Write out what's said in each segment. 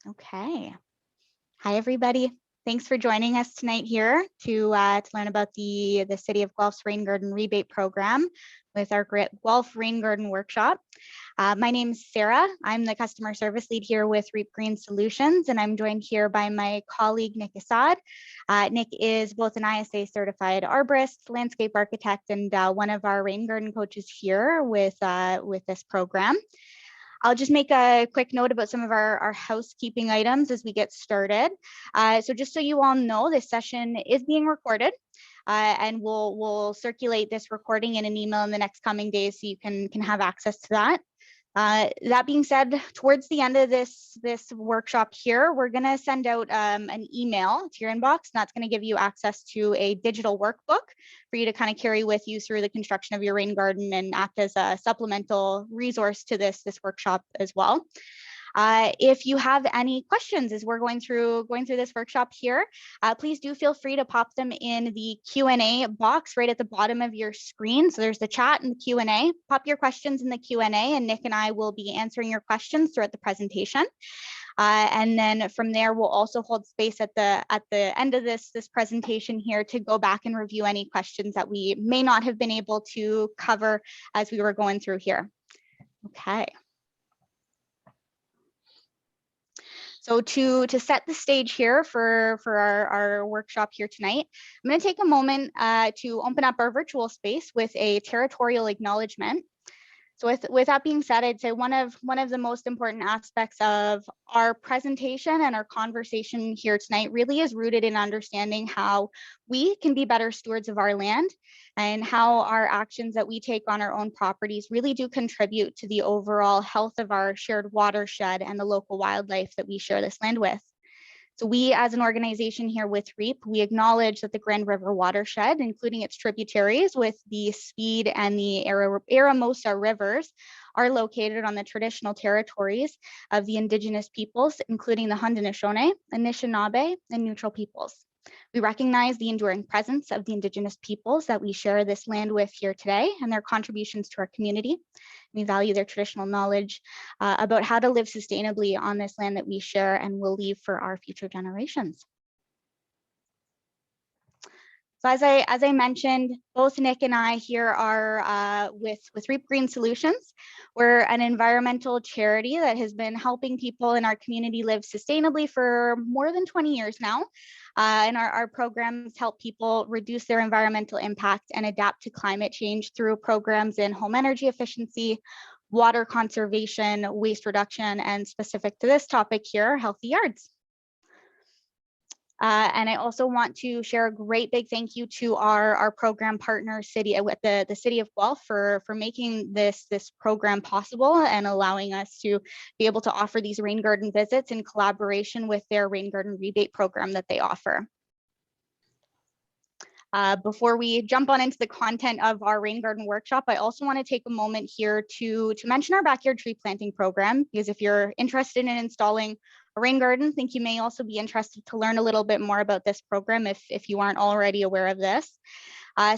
Okay. Hi, everybody. Thanks for joining us tonight here to learn about the City of Guelph's Rain Garden Rebate Program with our Guelph Rain Garden Workshop. My name is Sarah. I'm the customer service lead here with Reep Green Solutions, and I'm joined here by my colleague, Nick Assad. Nick is both an ISA certified arborist, landscape architect, and one of our rain garden coaches here with this program. I'll just make a quick note about some of our housekeeping items as we get started. So just so you all know, this session is being recorded and we'll circulate this recording in an email in the next coming days so you can have access to that. That being said, towards the end of this workshop here, we're going to send out an email to your inbox, and that's going to give you access to a digital workbook for you to kind of carry with you through the construction of your rain garden and act as a supplemental resource to this workshop as well. If you have any questions as we're going through this workshop here, please do feel free to pop them in the Q&A box right at the bottom of your screen. So there's the chat and the Q&A. Pop your questions in the Q&A, and Nick and I will be answering your questions throughout the presentation. And then from there, we'll also hold space at the end of this presentation here to go back and review any questions that we may not have been able to cover as we were going through here. Okay. So to set the stage here for our workshop here tonight, I'm going to take a moment to open up our virtual space with a territorial acknowledgement. So with that being said, I'd say one of the most important aspects of our presentation and our conversation here tonight really is rooted in understanding how we can be better stewards of our land and how our actions that we take on our own properties really do contribute to the overall health of our shared watershed and the local wildlife that we share this land with. So we, as an organization here with Reep, we acknowledge that the Grand River watershed, including its tributaries with the Speed and the Aramosa rivers, are located on the traditional territories of the Indigenous peoples, including the Haudenosaunee, Anishinaabe, and Neutral peoples. We recognize the enduring presence of the Indigenous peoples that we share this land with here today and their contributions to our community. We value their traditional knowledge about how to live sustainably on this land that we share and will leave for our future generations. So as I mentioned, both Nick and I here are with Reep Green Solutions. We're an environmental charity that has been helping people in our community live sustainably for more than 20 years now. And our programs help people reduce their environmental impact and adapt to climate change through programs in home energy efficiency, water conservation, waste reduction, and specific to this topic here, healthy yards. And I also want to share a great big thank you to our program partner, the City of Guelph, for making this program possible and allowing us to be able to offer these rain garden visits in collaboration with their rain garden rebate program that they offer. Before we jump on into the content of our rain garden workshop, I also want to take a moment here to mention our backyard tree planting program, because if you're interested in installing a rain garden, I think you may also be interested to learn a little bit more about this program if you aren't already aware of this.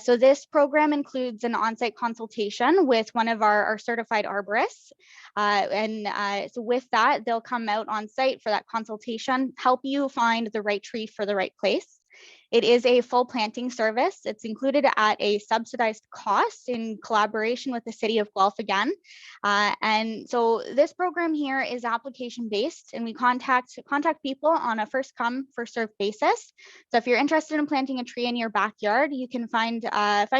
So this program includes an on-site consultation with one of our certified arborists. So with that, they'll come out on site for that consultation, help you find the right tree for the right place. It is a full planting service. It's included at a subsidized cost in collaboration with the City of Guelph again. And so this program here is application based, and we contact people on a first come, first served basis. So if you're interested in planting a tree in your backyard, you can find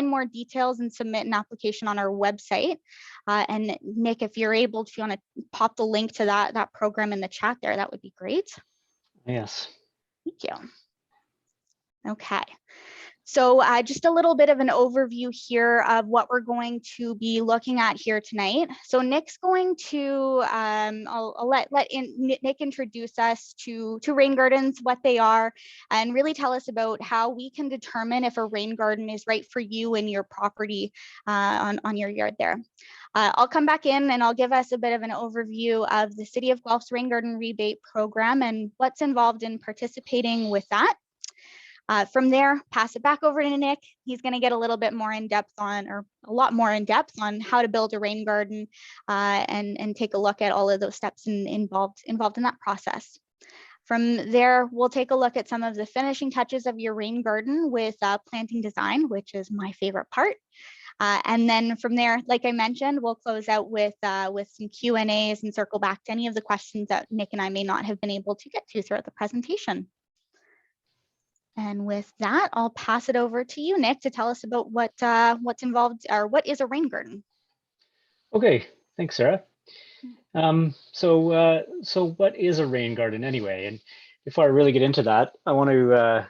more details and submit an application on our website. And Nick, if you're able to, want to pop the link to that program in the chat there, that would be great. Yes. Thank you. Okay, so just a little bit of an overview here of what we're going to be looking at here tonight. So Nick's going to, I'll let Nick introduce us to rain gardens, what they are, and really tell us about how we can determine if a rain garden is right for you and your property on your yard there. I'll come back in and I'll give us a bit of an overview of the City of Guelph's Rain Garden Rebate Program and what's involved in participating with that. From there, pass it back over to Nick. He's going to get a little bit more in depth on, or a lot more in depth on, how to build a rain garden and take a look at all of those steps involved in that process. From there, we'll take a look at some of the finishing touches of your rain garden with planting design, which is my favorite part. And then from there, like I mentioned, we'll close out with some Q&As and circle back to any of the questions that Nick and I may not have been able to get to throughout the presentation. And with that, I'll pass it over to you, Nick, to tell us about what's involved, or what is a rain garden. Okay, thanks, Sarah. So what is a rain garden anyway? And before I really get into that, I want to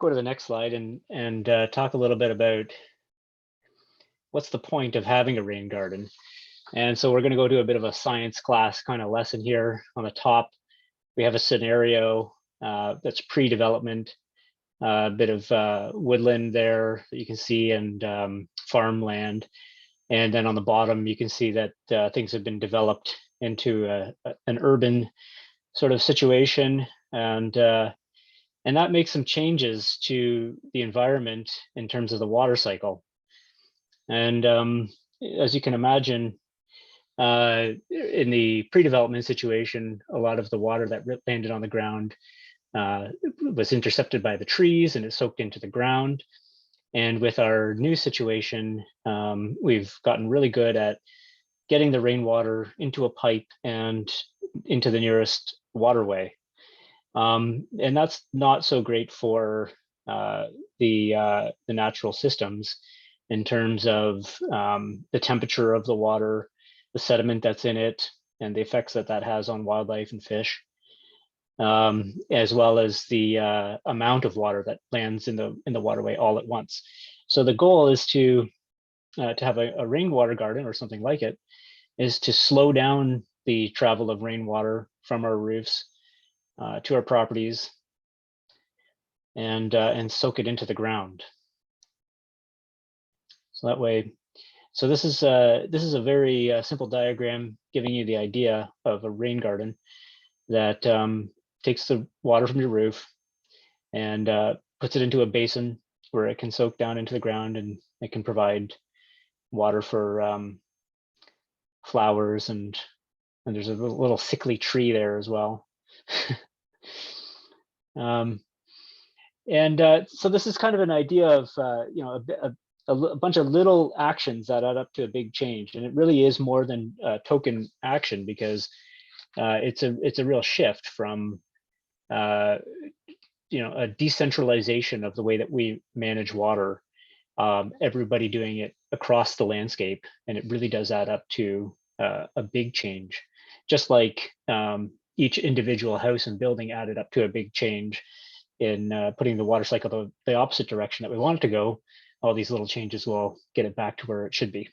go to the next slide and talk a little bit about what's the point of having a rain garden. And so we're going to go to a bit of a science class kind of lesson here. On the top, we have a scenario that's pre-development, a bit of woodland there that you can see, and farmland. And then on the bottom, you can see that things have been developed into an urban sort of situation, and that makes some changes to the environment in terms of the water cycle. And as you can imagine, in the pre-development situation, a lot of the water that landed on the ground was intercepted by the trees and it soaked into the ground. And with our new situation, we've gotten really good at getting the rainwater into a pipe and into the nearest waterway. And that's not so great for the natural systems in terms of the temperature of the water, the sediment that's in it, and the effects that that has on wildlife and fish, as well as the amount of water that lands in the waterway all at once. So the goal is to have a rainwater garden or something like it, is to slow down the travel of rainwater from our roofs to our properties and soak it into the ground. So that way, so this is a very simple diagram giving you the idea of a rain garden that takes the water from your roof and puts it into a basin where it can soak down into the ground, and it can provide water for flowers, and there's a little sickly tree there as well. So this is kind of an idea of a bunch of little actions that add up to a big change, and it really is more than token action, because it's a real shift from a decentralization of the way that we manage water, everybody doing it across the landscape, and it really does add up to a big change. Just like each individual house and building added up to a big change in putting the water cycle the opposite direction that we want it to go, all these little changes will get it back to where it should be.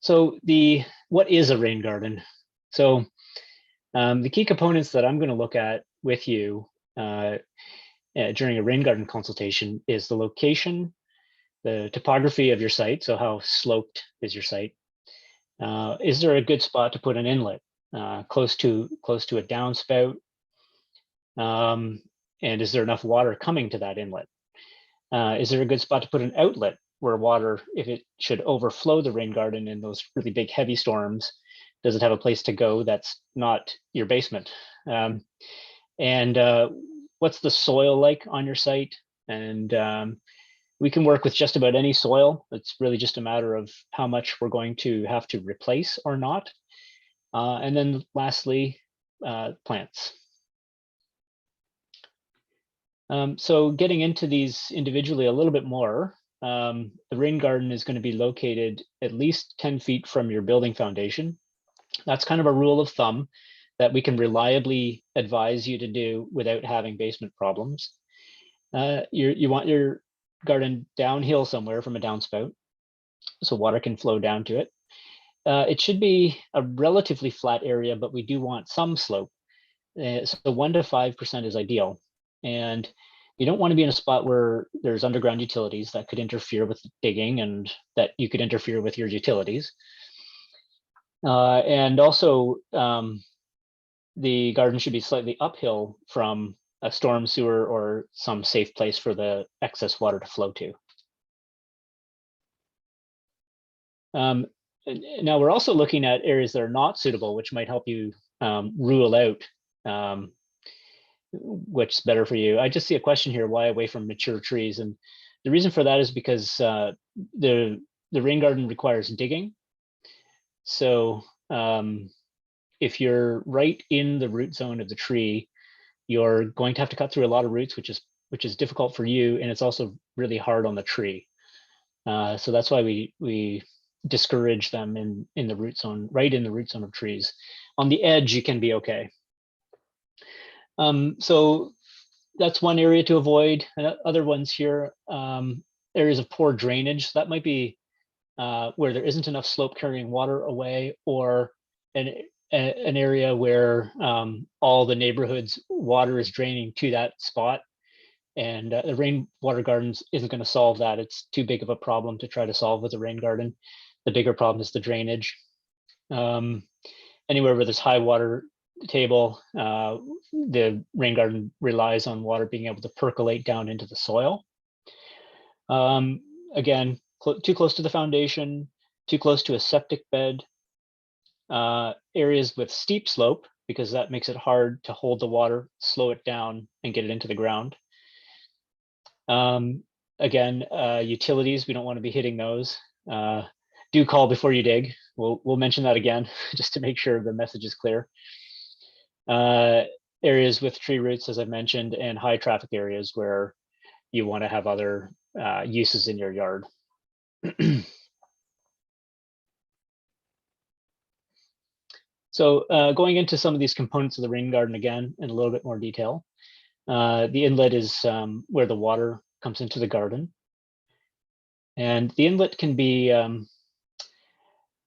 So what is a rain garden? So the key components that I'm going to look at with you during a rain garden consultation is the location, the topography of your site. So how sloped is your site? Is there a good spot to put an inlet close to a downspout? And is there enough water coming to that inlet? Is there a good spot to put an outlet where water, if it should overflow the rain garden in those really big heavy storms, does it have a place to go that's not your basement? And what's the soil like on your site? And we can work with just about any soil. It's really just a matter of how much we're going to have to replace or not. And then lastly, plants. So getting into these individually a little bit more, the rain garden is going to be located at least 10 feet from your building foundation. That's kind of a rule of thumb that we can reliably advise you to do without having basement problems. You want your garden downhill somewhere from a downspout, so water can flow down to it. It should be a relatively flat area, but we do want some slope. So 1 to 5% is ideal. And you don't want to be in a spot where there's underground utilities that could interfere with digging, and that you could interfere with your utilities. And also, the garden should be slightly uphill from a storm sewer or some safe place for the excess water to flow to. Now we're also looking at areas that are not suitable, which might help you rule out which is better for you. I just see a question here: why away from mature trees? And the reason for that is because the rain garden requires digging. So if you're right in the root zone of the tree, you're going to have to cut through a lot of roots, which is difficult for you, and it's also really hard on the tree. So that's why we discourage them in the root zone, right in the root zone of trees. On the edge, you can be okay. So that's one area to avoid. Other ones here, areas of poor drainage. That might be where there isn't enough slope carrying water away, or an area where all the neighborhood's water is draining to that spot. And the rainwater gardens isn't going to solve that. It's too big of a problem to try to solve with a rain garden. The bigger problem is the drainage. Anywhere where there's high water table, the rain garden relies on water being able to percolate down into the soil. Again, too close to the foundation, too close to a septic bed, areas with steep slope, because that makes it hard to hold the water, slow it down, and get it into the ground. Again, utilities, we don't want to be hitting those. Do call before you dig. We'll mention that again, just to make sure the message is clear. Areas with tree roots, as I mentioned, and high traffic areas where you want to have other uses in your yard. So going into some of these components of the rain garden again in a little bit more detail. The inlet is where the water comes into the garden. And the inlet can be,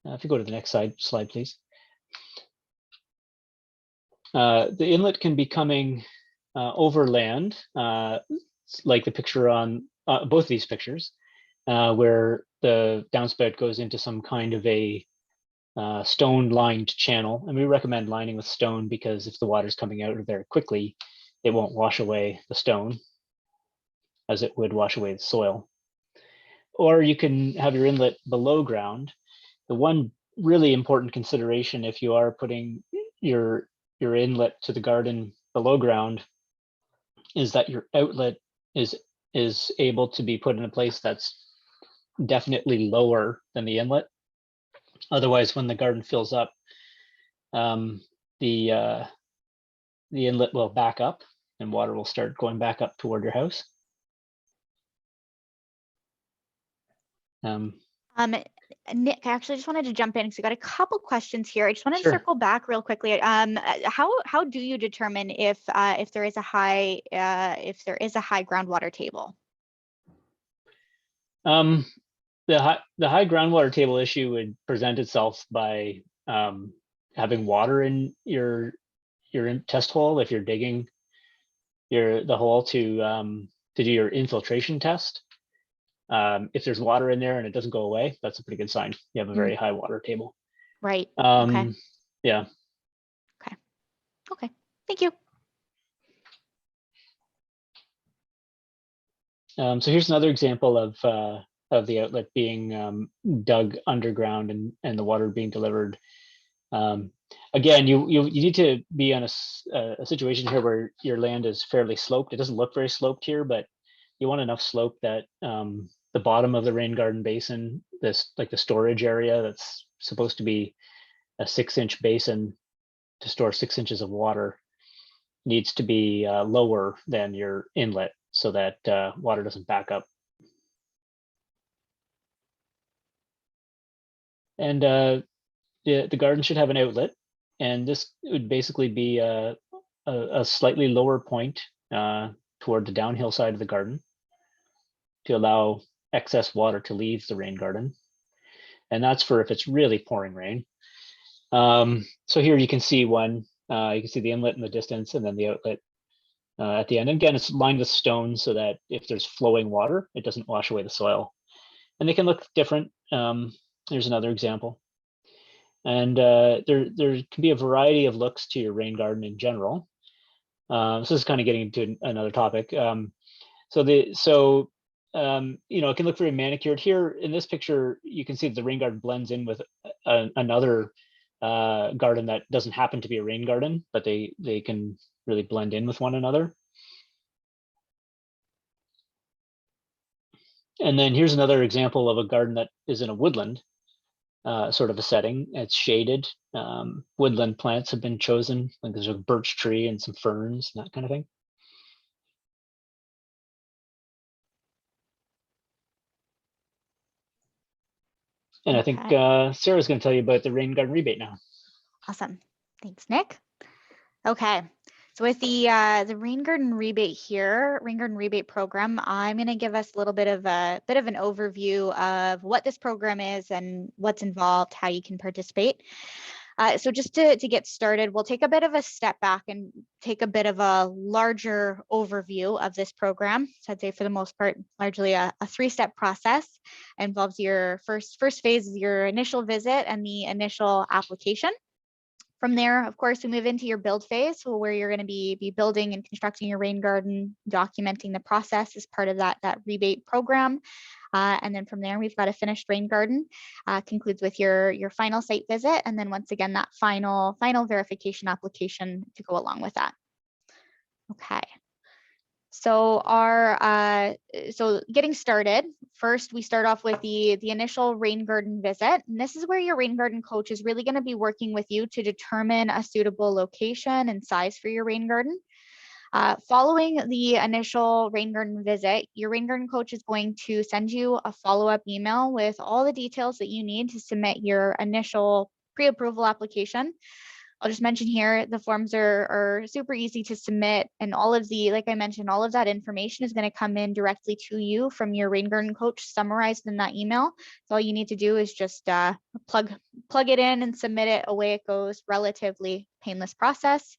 if you go to the next slide, please. The inlet can be coming over land, like the picture on both of these pictures, where the downspout goes into some kind of a stone-lined channel. And we recommend lining with stone because if the water's coming out of there quickly, it won't wash away the stone as it would wash away the soil. Or you can have your inlet below ground. The one really important consideration if you are putting your inlet to the garden below ground is that your outlet is able to be put in a place that's definitely lower than the inlet. Otherwise, when the garden fills up, the inlet will back up and water will start going back up toward your house. Nick, I actually just wanted to jump in because we got a couple questions here. I just wanted to Sure. circle back real quickly. How do you determine if there is a high groundwater table? The high groundwater table issue would present itself by having water in your test hole if you're digging the hole to do your infiltration test. If there's water in there and it doesn't go away, that's a pretty good sign. You have a very high water table. Right. Okay. Yeah. Okay. Okay. Thank you. So here's another example of the outlet being dug underground and the water being delivered. Again, you need to be on a situation here where your land is fairly sloped. It doesn't look very sloped here, but you want enough slope that the bottom of the rain garden basin, like the storage area that's supposed to be a 6-inch basin to store 6 inches of water, needs to be lower than your inlet so that water doesn't back up. And the garden should have an outlet, and this would basically be a slightly lower point toward the downhill side of the garden to allow excess water to leave the rain garden. And that's for if it's really pouring rain. So here you can see one, you can see the inlet in the distance and then the outlet at the end. And again, it's lined with stone so that if there's flowing water, it doesn't wash away the soil. And they can look different. Here's another example. And there can be a variety of looks to your rain garden in general. So this is kind of getting into another topic. It can look very manicured. Here in this picture, you can see that the rain garden blends in with another garden that doesn't happen to be a rain garden, but they can really blend in with one another. And then here's another example of a garden that is in a woodland sort of a setting. It's shaded. Woodland plants have been chosen, like there's a birch tree and some ferns and that kind of thing. And I think Sarah's going to tell you about the rain garden rebate now. Awesome. Thanks, Nick. Okay. So with the rain garden rebate here, rain garden rebate program, I'm going to give us a little bit of an overview of what this program is and what's involved, how you can participate. So just to get started, we'll take a bit of a step back and take a bit of a larger overview of this program. So I'd say for the most part, largely a 3-step process. It involves your first phase is your initial visit and the initial application. From there, of course, we move into your build phase, so where you're going to be building and constructing your rain garden, documenting the process as part of that rebate program. And then from there, we've got a finished rain garden, concludes with your final site visit. And then once again, that final verification application to go along with that. Okay. So so getting started, first we start off with the initial rain garden visit. And this is where your rain garden coach is really going to be working with you to determine a suitable location and size for your rain garden. Following the initial rain garden visit, your rain garden coach is going to send you a follow-up email with all the details that you need to submit your initial pre-approval application. I'll just mention here, the forms are super easy to submit, and all of like I mentioned, all of that information is going to come in directly to you from your rain garden coach summarized in that email. So all you need to do is just plug it in and submit it. Away it goes. Relatively painless process.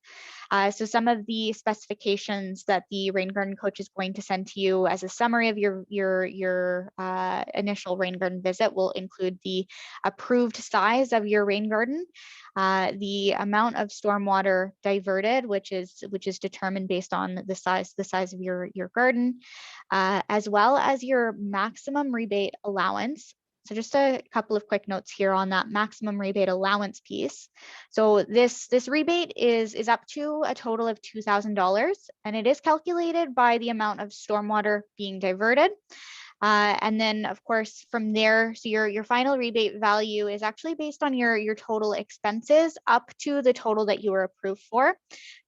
So some of the specifications that the rain garden coach is going to send to you as a summary of your initial rain garden visit will include the approved size of your rain garden, the amount of stormwater diverted, which is determined based on the size of your garden, as well as your maximum rebate allowance. So just a couple of quick notes here on that maximum rebate allowance piece. So this rebate is up to a total of $2,000, and it is calculated by the amount of stormwater being diverted. And then, of course, from there, so your final rebate value is actually based on your total expenses up to the total that you were approved for.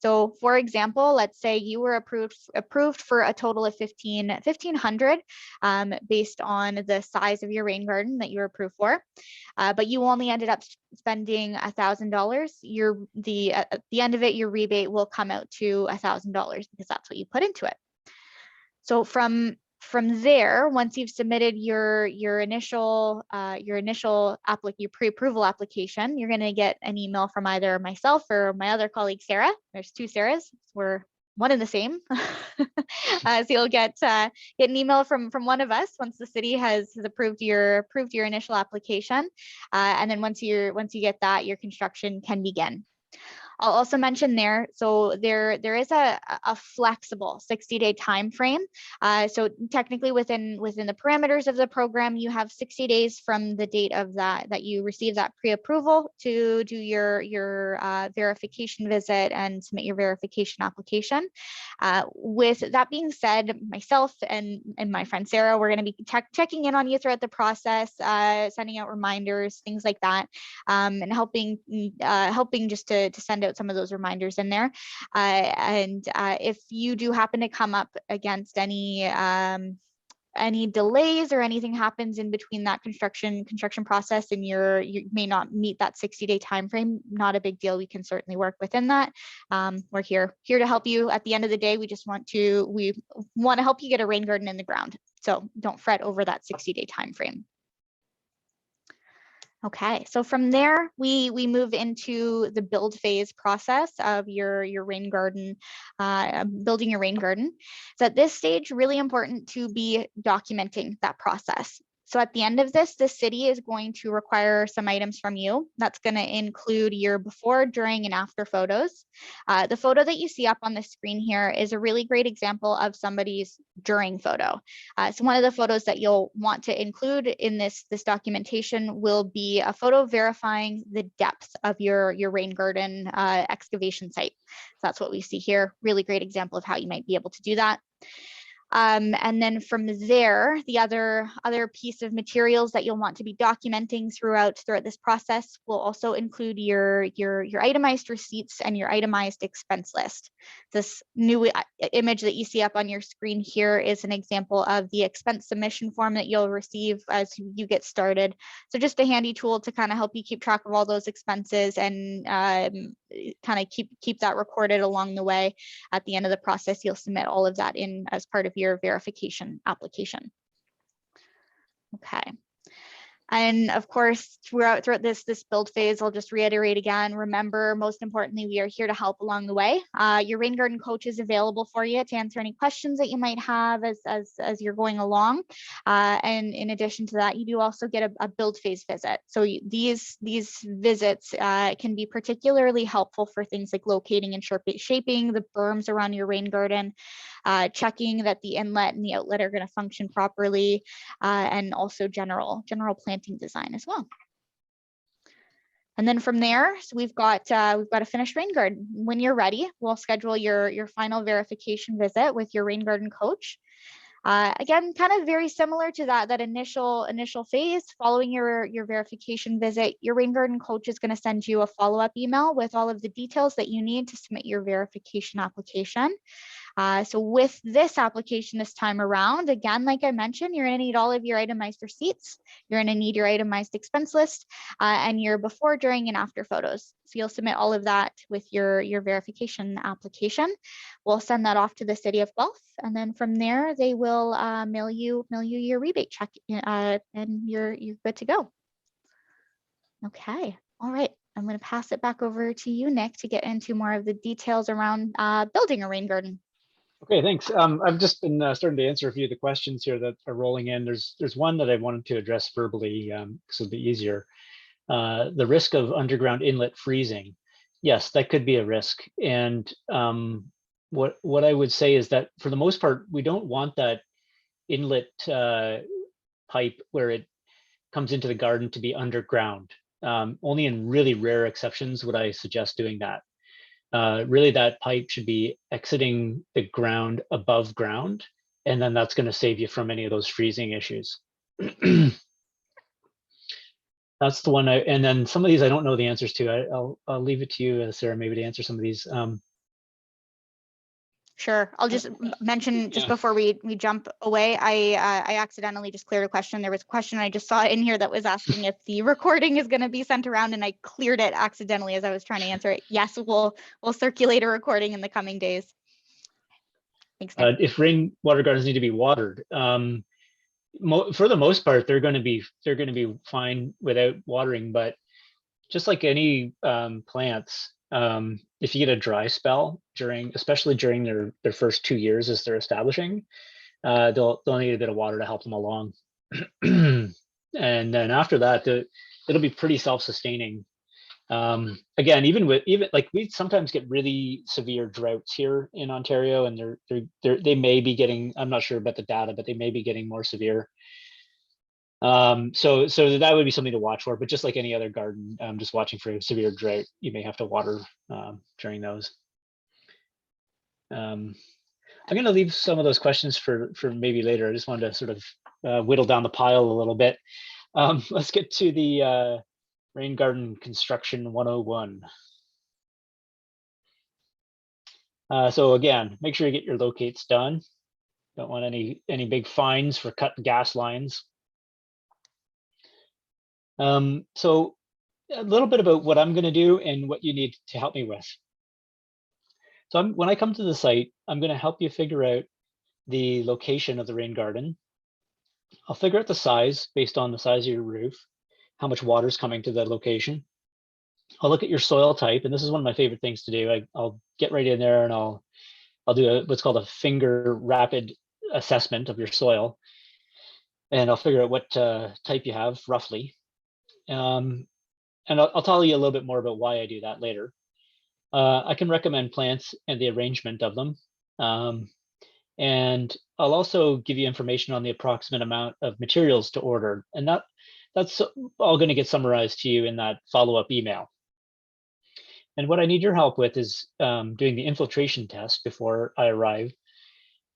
So, for example, let's say you were approved for a total of $1,500 based on the size of your rain garden that you were approved for, but you only ended up spending $1,000. At the end of it, your rebate will come out to $1,000 because that's what you put into it. So from there, once you've submitted your initial pre-approval application, you're going to get an email from either myself or my other colleague Sarah. There's 2 Sarahs. We're one and the same. So you'll get an email from one of us once the city has approved your initial application, and then once you get that, your construction can begin. I'll also mention there, so there is a flexible 60-day time frame. So technically within the parameters of the program, you have 60 days from the date of that you receive that pre-approval to do your verification visit and submit your verification application. With that being said, myself and my friend Sarah, we're going to be checking in on you throughout the process, sending out reminders, things like that, and helping just to send out some of those reminders in there. And if you do happen to come up against any delays or anything happens in between that construction process and you may not meet that 60-day time frame, not a big deal. We can certainly work within that. We're here to help you. At the end of the day, we want to help you get a rain garden in the ground. So don't fret over that 60-day time frame. Okay, so from there, we move into the build phase process of your rain garden, building your rain garden. So at this stage, really important to be documenting that process. So at the end of this, the city is going to require some items from you. That's going to include your before, during, and after photos. The photo that you see up on the screen here is a really great example of somebody's during photo. So one of the photos that you'll want to include in this documentation will be a photo verifying the depth of your rain garden excavation site. So that's what we see here. Really great example of how you might be able to do that. And then from there, the other piece of materials that you'll want to be documenting throughout this process will also include your itemized receipts and your itemized expense list. This new image that you see up on your screen here is an example of the expense submission form that you'll receive as you get started. So just a handy tool to kind of help you keep track of all those expenses and kind of keep that recorded along the way. At the end of the process, you'll submit all of that in as part of your verification application. Okay. And of course, throughout this build phase, I'll just reiterate again, remember, most importantly, we are here to help along the way. Your rain garden coach is available for you to answer any questions that you might have as you're going along. And in addition to that, you do also get a build phase visit. So these visits can be particularly helpful for things like locating and shaping the berms around your rain garden, checking that the inlet and the outlet are going to function properly, and also general planting design as well. And then from there, so we've got a finished rain garden. When you're ready, we'll schedule your final verification visit with your rain garden coach. Again, kind of very similar to that initial phase. Following your verification visit, your rain garden coach is going to send you a follow-up email with all of the details that you need to submit your verification application. So with this application this time around, again, like I mentioned, you're going to need all of your itemized receipts. You're going to need your itemized expense list and your before, during, and after photos. So you'll submit all of that with your verification application. We'll send that off to the City of Guelph, and then from there they will mail you your rebate check, and you're good to go. Okay, all right. I'm going to pass it back over to you, Nick, to get into more of the details around building a rain garden. Okay, thanks. I've just been starting to answer a few of the questions here that are rolling in. There's one that I wanted to address verbally, so it'll be easier. The risk of underground inlet freezing. Yes, that could be a risk. And what I would say is that for the most part, we don't want that inlet pipe where it comes into the garden to be underground. Only in really rare exceptions would I suggest doing that. Really, that pipe should be exiting the ground above ground, and then that's going to save you from any of those freezing issues. That's the one. And then some of these I don't know the answers to. I'll leave it to you, Sarah, maybe to answer some of these. Sure. I'll just mention just before we jump away, I accidentally just cleared a question. There was a question I just saw in here that was asking if the recording is going to be sent around, and I cleared it accidentally as I was trying to answer it. Yes, we'll circulate a recording in the coming days. Thanks, Nick. If rainwater gardens need to be watered, for the most part, they're going to be fine without watering. But just like any plants, if you get a dry spell especially during their first 2 years as they're establishing, they'll need a bit of water to help them along. And then after that, it'll be pretty self-sustaining. Again, even like we sometimes get really severe droughts here in Ontario, and they may be getting, I'm not sure about the data, but they may be getting more severe. So that would be something to watch for, but just like any other garden, just watching for a severe drought, you may have to water during those. I'm going to leave some of those questions for maybe later. I just wanted to sort of whittle down the pile a little bit. Let's get to the rain garden construction 101. So again, make sure you get your locates done. Don't want any big fines for cut gas lines. So a little bit about what I'm going to do and what you need to help me with. So when I come to the site, I'm going to help you figure out the location of the rain garden. I'll figure out the size based on the size of your roof, how much water is coming to the location. I'll look at your soil type, and this is one of my favorite things to do. I'll get right in there and I'll do what's called a finger rapid assessment of your soil. and I'll figure out what type you have roughly. And I'll tell you a little bit more about why I do that later. I can recommend plants and the arrangement of them. And I'll also give you information on the approximate amount of materials to order. And that's all going to get summarized to you in that follow-up email. And what I need your help with is doing the infiltration test before I arrive,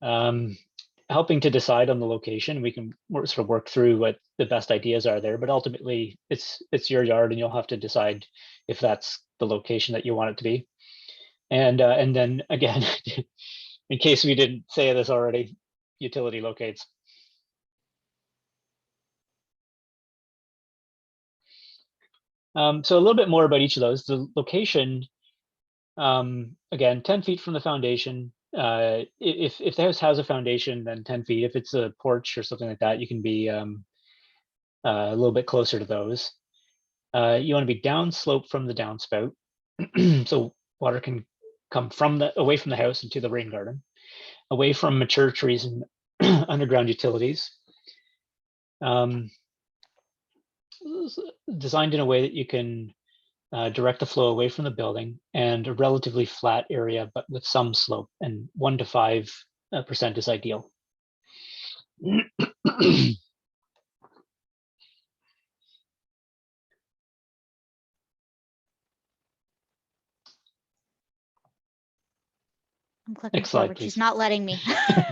helping to decide on the location. We can sort of work through what the best ideas are there, but ultimately it's your yard and you'll have to decide if that's the location that you want it to be. And then again, in case we didn't say this already, utility locates. So a little bit more about each of those. The location, again, 10 feet from the foundation. If the house has a foundation, then 10 feet. If it's a porch or something like that, you can be a little bit closer to those. You want to be downslope from the downspout, so water can come from away from the house into the rain garden, away from mature trees and underground utilities. Designed in a way that you can direct the flow away from the building, and a relatively flat area, but with some slope, and 1 to 5% is ideal. I'm clicking Next slide, forward. please. She's not letting me.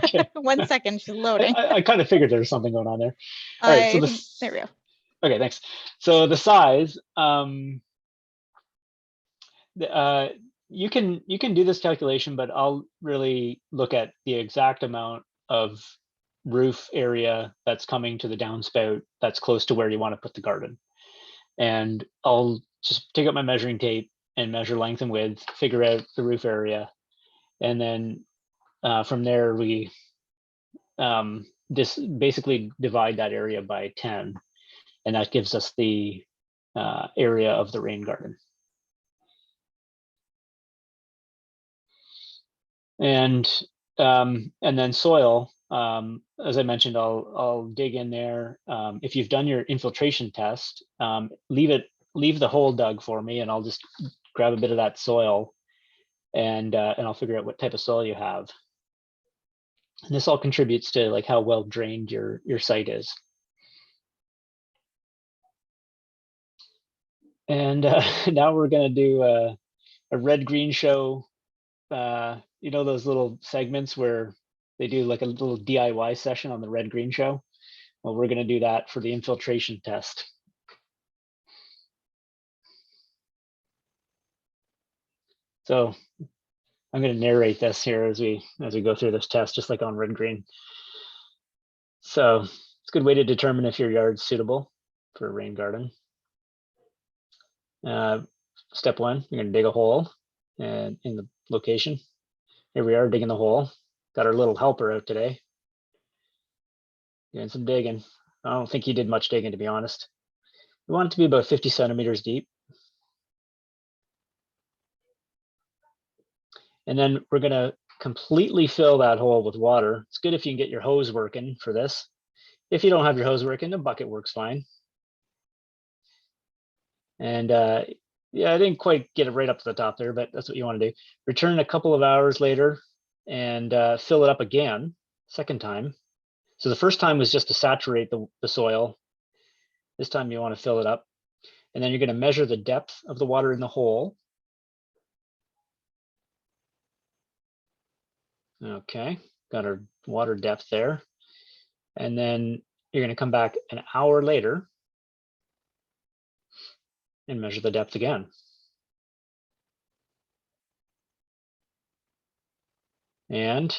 Okay. 1 second, she's loading. I kind of figured there was something going on there. All right, so there we go. Okay, thanks. So the size, you can do this calculation, but I'll really look at the exact amount of roof area that's coming to the downspout that's close to where you want to put the garden. And I'll just take out my measuring tape and measure length and width, figure out the roof area. And then from there, we just basically divide that area by 10. And that gives us the area of the rain garden. And then soil, as I mentioned, I'll dig in there. If you've done your infiltration test, leave the hole dug for me, and I'll just grab a bit of that soil, and I'll figure out what type of soil you have. And this all contributes to like how well drained your site is. And now we're gonna do a red-green show. You know those little segments where they do like a little DIY session on the red-green show? Well, we're gonna do that for the infiltration test. So I'm gonna narrate this here as we go through this test, just like on red-green. So it's a good way to determine if your yard's suitable for a rain garden. Step 1, you're gonna dig a hole and in the location. Here we are digging the hole. Got our little helper out today. Doing some digging. I don't think he did much digging, to be honest. We want it to be about 50 centimeters deep. And then we're gonna completely fill that hole with water. It's good if you can get your hose working for this. If you don't have your hose working, a bucket works fine. And yeah, I didn't quite get it right up to the top there, but that's what you want to do. Return a couple of hours later and fill it up again, second time. So the first time was just to saturate the soil. This time you want to fill it up. And then you're going to measure the depth of the water in the hole. Okay, got our water depth there. And then you're going to come back an hour later and measure the depth again. And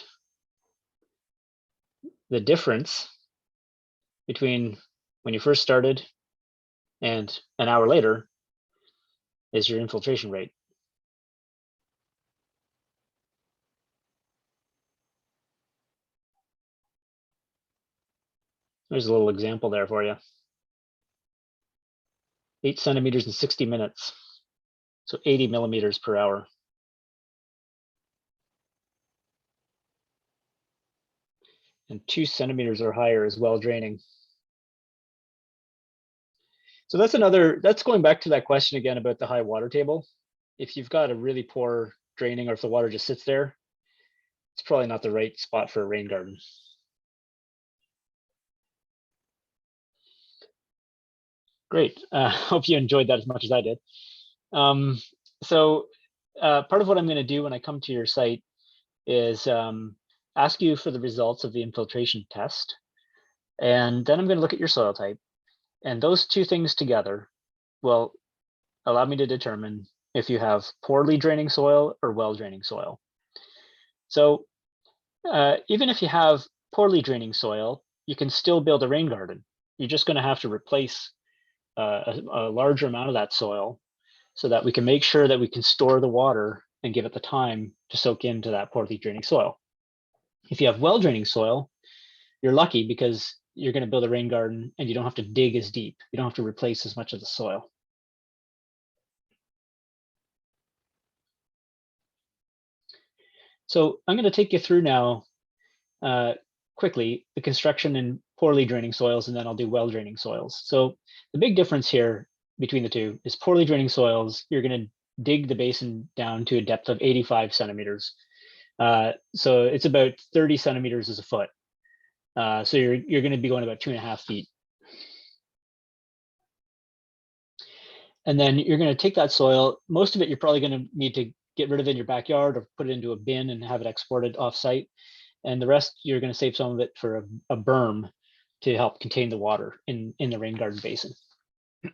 the difference between when you first started and an hour later is your infiltration rate. There's a little example there for you. 8 centimeters in 60 minutes. So 80 millimeters per hour. And 2 centimeters or higher is well draining. So that's going back to that question again about the high water table. If you've got a really poor draining, or if the water just sits there, it's probably not the right spot for a rain garden. Great. Hope you enjoyed that as much as I did. So part of what I'm going to do when I come to your site is ask you for the results of the infiltration test. And then I'm going to look at your soil type. And those two things together will allow me to determine if you have poorly draining soil or well draining soil. So even if you have poorly draining soil, you can still build a rain garden. You're just going to have to replace a larger amount of that soil so that we can make sure that we can store the water and give it the time to soak into that poorly draining soil. If you have well draining soil, you're lucky because you're going to build a rain garden and you don't have to dig as deep. You don't have to replace as much of the soil. So I'm going to take you through now quickly the construction in poorly draining soils, and then I'll do well draining soils. So the big difference here between the two is poorly draining soils, you're going to dig the basin down to a depth of 85 centimeters. So it's about 30 centimeters as a foot. So you're going to be going about 2.5 feet. And then you're going to take that soil, most of it you're probably going to need to get rid of in your backyard or put it into a bin and have it exported off-site. And the rest, you're going to save some of it for a berm to help contain the water in the rain garden basin.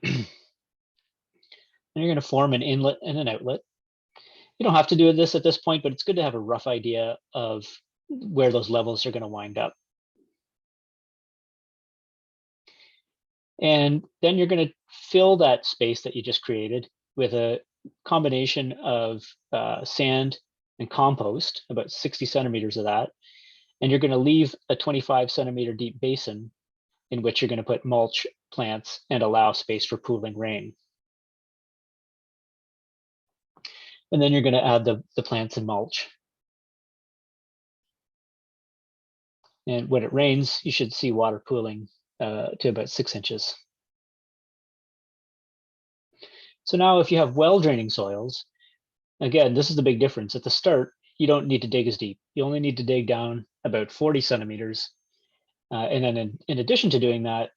And you're going to form an inlet and an outlet. You don't have to do this at this point, but it's good to have a rough idea of where those levels are going to wind up. And then you're going to fill that space that you just created with a combination of sand and compost, about 60 centimeters of that. And you're going to leave a 25 centimeter deep basin in which you're going to put mulch plants and allow space for pooling rain. And then you're going to add the plants and mulch. And when it rains, you should see water pooling to about 6 inches. So now if you have well draining soils, again, this is the big difference. At the start, you don't need to dig as deep. You only need to dig down about 40 centimeters. And then in addition to doing that,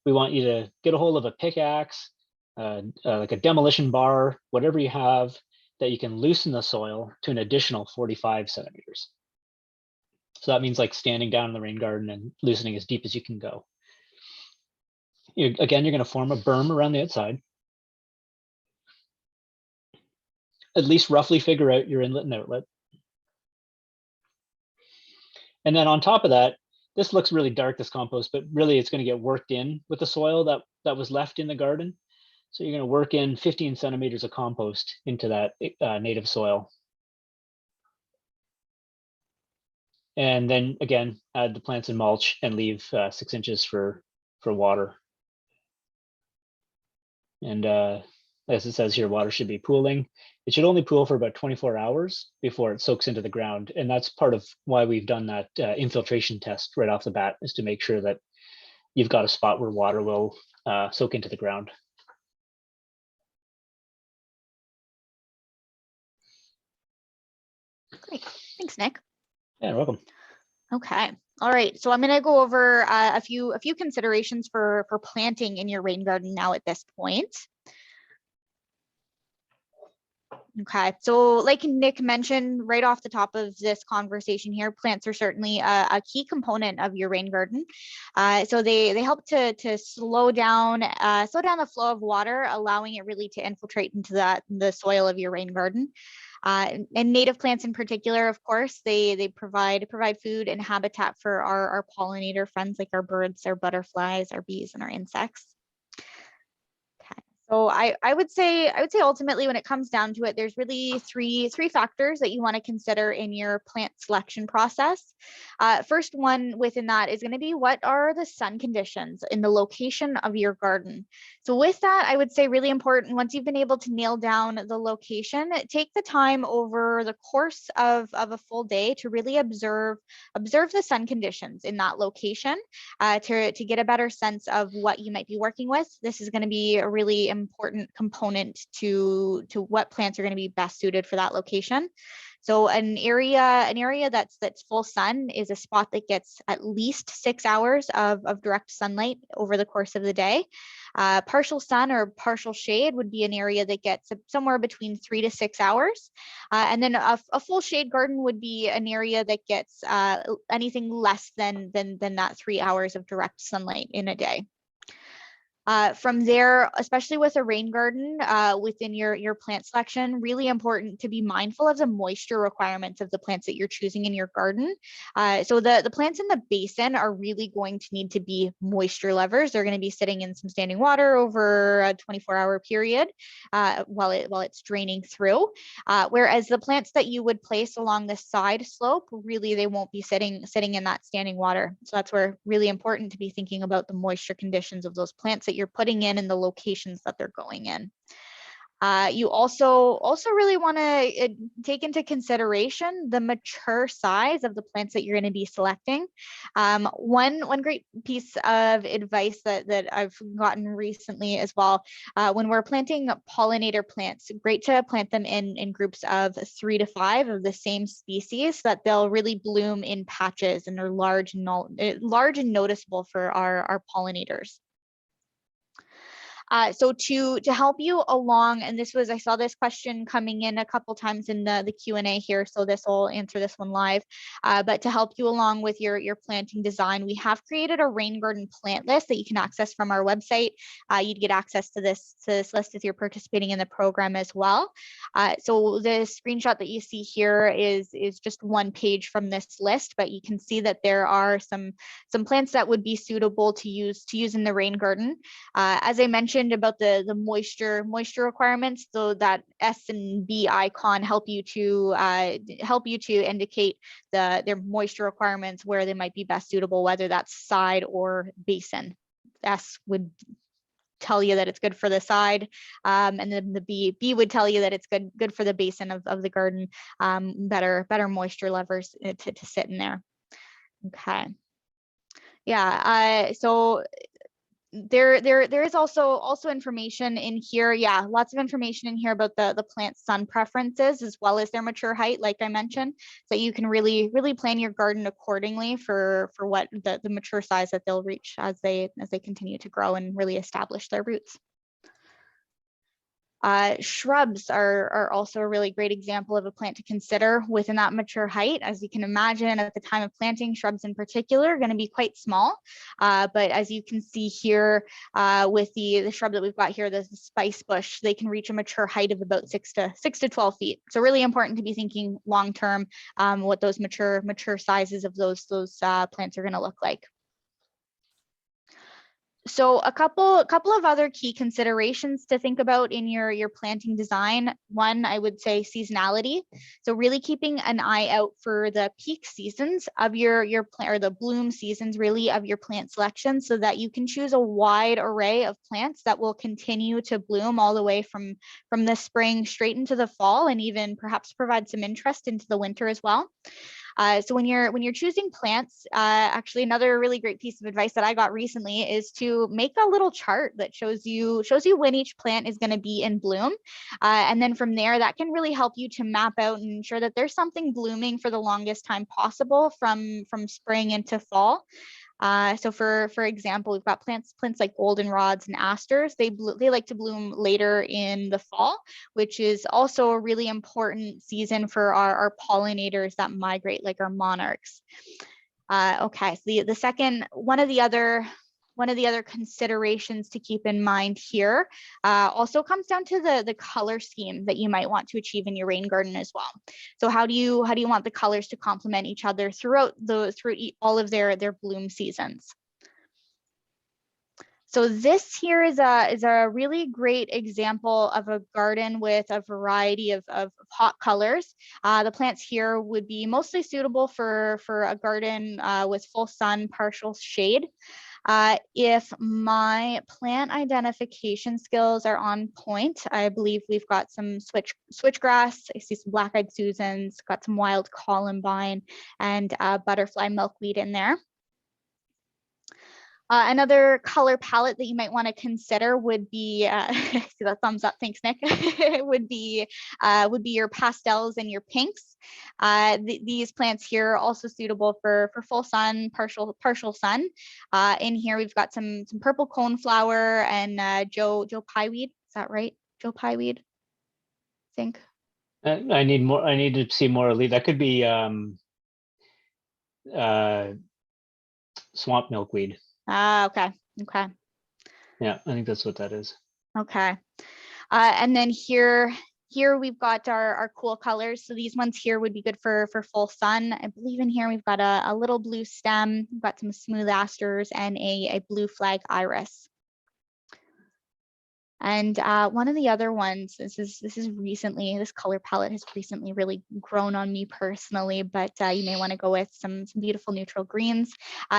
we want you to get a hold of a pickaxe, like a demolition bar, whatever you have that you can loosen the soil to an additional 45 centimeters. So that means like standing down in the rain garden and loosening as deep as you can go. Again, you're going to form a berm around the outside. At least roughly figure out your inlet and outlet. And then on top of that, this looks really dark, this compost, but really it's going to get worked in with the soil that was left in the garden. So you're going to work in 15 centimeters of compost into that native soil. And then again, add the plants and mulch and leave 6 inches for water. And as it says here, water should be pooling. It should only pool for about 24 hours before it soaks into the ground. And that's part of why we've done that infiltration test right off the bat, is to make sure that you've got a spot where water will soak into the ground. Great. Thanks, Nick. Yeah, you're welcome. Okay. All right. So I'm going to go over a few considerations for planting in your rain garden now at this point. Okay, so like Nick mentioned right off the top of this conversation here, plants are certainly a key component of your rain garden. So they help to slow down the flow of water, allowing it really to infiltrate into the soil of your rain garden. And native plants in particular, of course, they provide food and habitat for our pollinator friends, like our birds, our butterflies, our bees, and our insects. So I would say ultimately when it comes down to it, there's really three factors that you want to consider in your plant selection process. First one within that is going to be, what are the sun conditions in the location of your garden? So with that, I would say really important, once you've been able to nail down the location, take the time over the course of a full day to really observe the sun conditions in that location, to get a better sense of what you might be working with. This is going to be a really important component to what plants are going to be best suited for that location. So an area that's full sun is a spot that gets at least 6 hours of direct sunlight over the course of the day. Partial sun or partial shade would be an area that gets somewhere between 3 to 6 hours. And then a full shade garden would be an area that gets anything less than that 3 hours of direct sunlight in a day. From there, especially with a rain garden, within your plant selection, really important to be mindful of the moisture requirements of the plants that you're choosing in your garden. So the plants in the basin are really going to need to be moisture lovers. They're going to be sitting in some standing water over a 24-hour period while it's draining through. Whereas the plants that you would place along the side slope, really they won't be sitting in that standing water. So that's where really important to be thinking about the moisture conditions of those plants that you're putting in the locations that they're going in. You also really want to take into consideration the mature size of the plants that you're going to be selecting. One great piece of advice that I've gotten recently as well, when we're planting pollinator plants, great to plant them in groups of 3 to 5 of the same species, so that they'll really bloom in patches and are large and noticeable for our pollinators. So to help you along, and I saw this question coming in a couple times in the Q&A here, so this will answer this one live. But to help you along with your planting design, we have created a rain garden plant list that you can access from our website. You'd get access to this list if you're participating in the program as well. So the screenshot that you see here is just one page from this list, but you can see that there are some plants that would be suitable to use in the rain garden. As I mentioned about the moisture requirements, so that S and B icon help you to indicate their moisture requirements, where they might be best suitable, whether that's side or basin. S would tell you that it's good for the side, and then the B would tell you that it's good for the basin of the garden. Better moisture lovers to sit in there. Okay. Yeah. So there is also information in here. Yeah, lots of information in here about the plant sun preferences as well as their mature height, like I mentioned, so you can really plan your garden accordingly for what the mature size that they'll reach as they continue to grow and really establish their roots. Shrubs are also a really great example of a plant to consider within that mature height. As you can imagine, at the time of planting, shrubs in particular are going to be quite small. But as you can see here, with the shrub that we've got here, the spice bush, they can reach a mature height of about 6 to 12 feet. So really important to be thinking long term what those mature sizes of those plants are going to look like. So a couple of other key considerations to think about in your planting design. One, I would say seasonality. So really keeping an eye out for the peak seasons of your plant, or the bloom seasons really of your plant selection, so that you can choose a wide array of plants that will continue to bloom all the way from the spring straight into the fall, and even perhaps provide some interest into the winter as well. So when you're choosing plants, actually another really great piece of advice that I got recently is to make a little chart that shows you when each plant is going to be in bloom, and then from there that can really help you to map out and ensure that there's something blooming for the longest time possible from spring into fall. So for example, we've got plants like goldenrods and asters. They like to bloom later in the fall, which is also a really important season for our pollinators that migrate, like our monarchs. Okay, so the second, one of the other considerations to keep in mind here also comes down to the color scheme that you might want to achieve in your rain garden as well. So how do you want the colors to complement each other throughout all of their bloom seasons? So this here is a really great example of a garden with a variety of hot colors. The plants here would be mostly suitable for a garden with full sun, partial shade. If my plant identification skills are on point, I believe we've got some switchgrass. I see some black-eyed Susans, got some wild columbine, and butterfly milkweed in there. Another color palette that you might want to consider would be, see that thumbs up, thanks Nick, would be your pastels and your pinks. These plants here are also suitable for full sun, partial sun. In here we've got some purple coneflower and Joe pieweed, is that right? Joe pieweed, I think. I need more. I need to see more leaf. That could be swamp milkweed. Okay. Yeah, I think that's what that is. Okay. And then here we've got our cool colors. So these ones here would be good for full sun. I believe in here we've got a little blue stem, we've got some smooth asters and a blue flag iris. And one of the other ones, this color palette has recently really grown on me personally, but you may want to go with some beautiful neutral greens.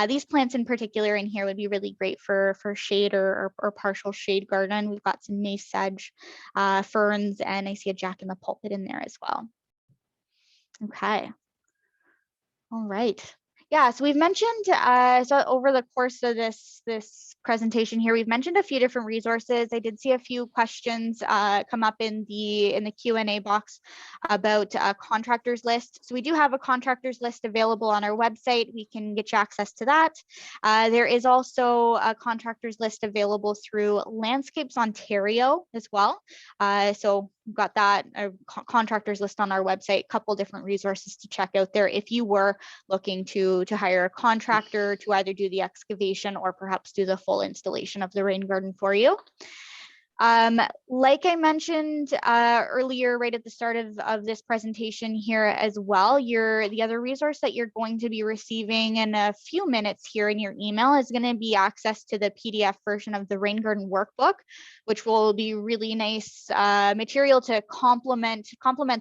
These plants in particular in here would be really great for shade or partial shade garden. We've got some mace sedge, ferns, and I see a jack in the pulpit in there as well. Okay. All right. Yeah, so we've mentioned, so over the course of this presentation here, we've mentioned a few different resources. I did see a few questions come up in the Q&A box about a contractors list. So we do have a contractors list available on our website. We can get you access to that. There is also a contractors list available through Landscapes Ontario as well. So we've got that contractors list on our website, a couple different resources to check out there if you were looking to hire a contractor to either do the excavation or perhaps do the full installation of the rain garden for you. Like I mentioned earlier, right at the start of this presentation here as well, the other resource that you're going to be receiving in a few minutes here in your email is going to be access to the PDF version of the Rain Garden Workbook, which will be really nice material to complement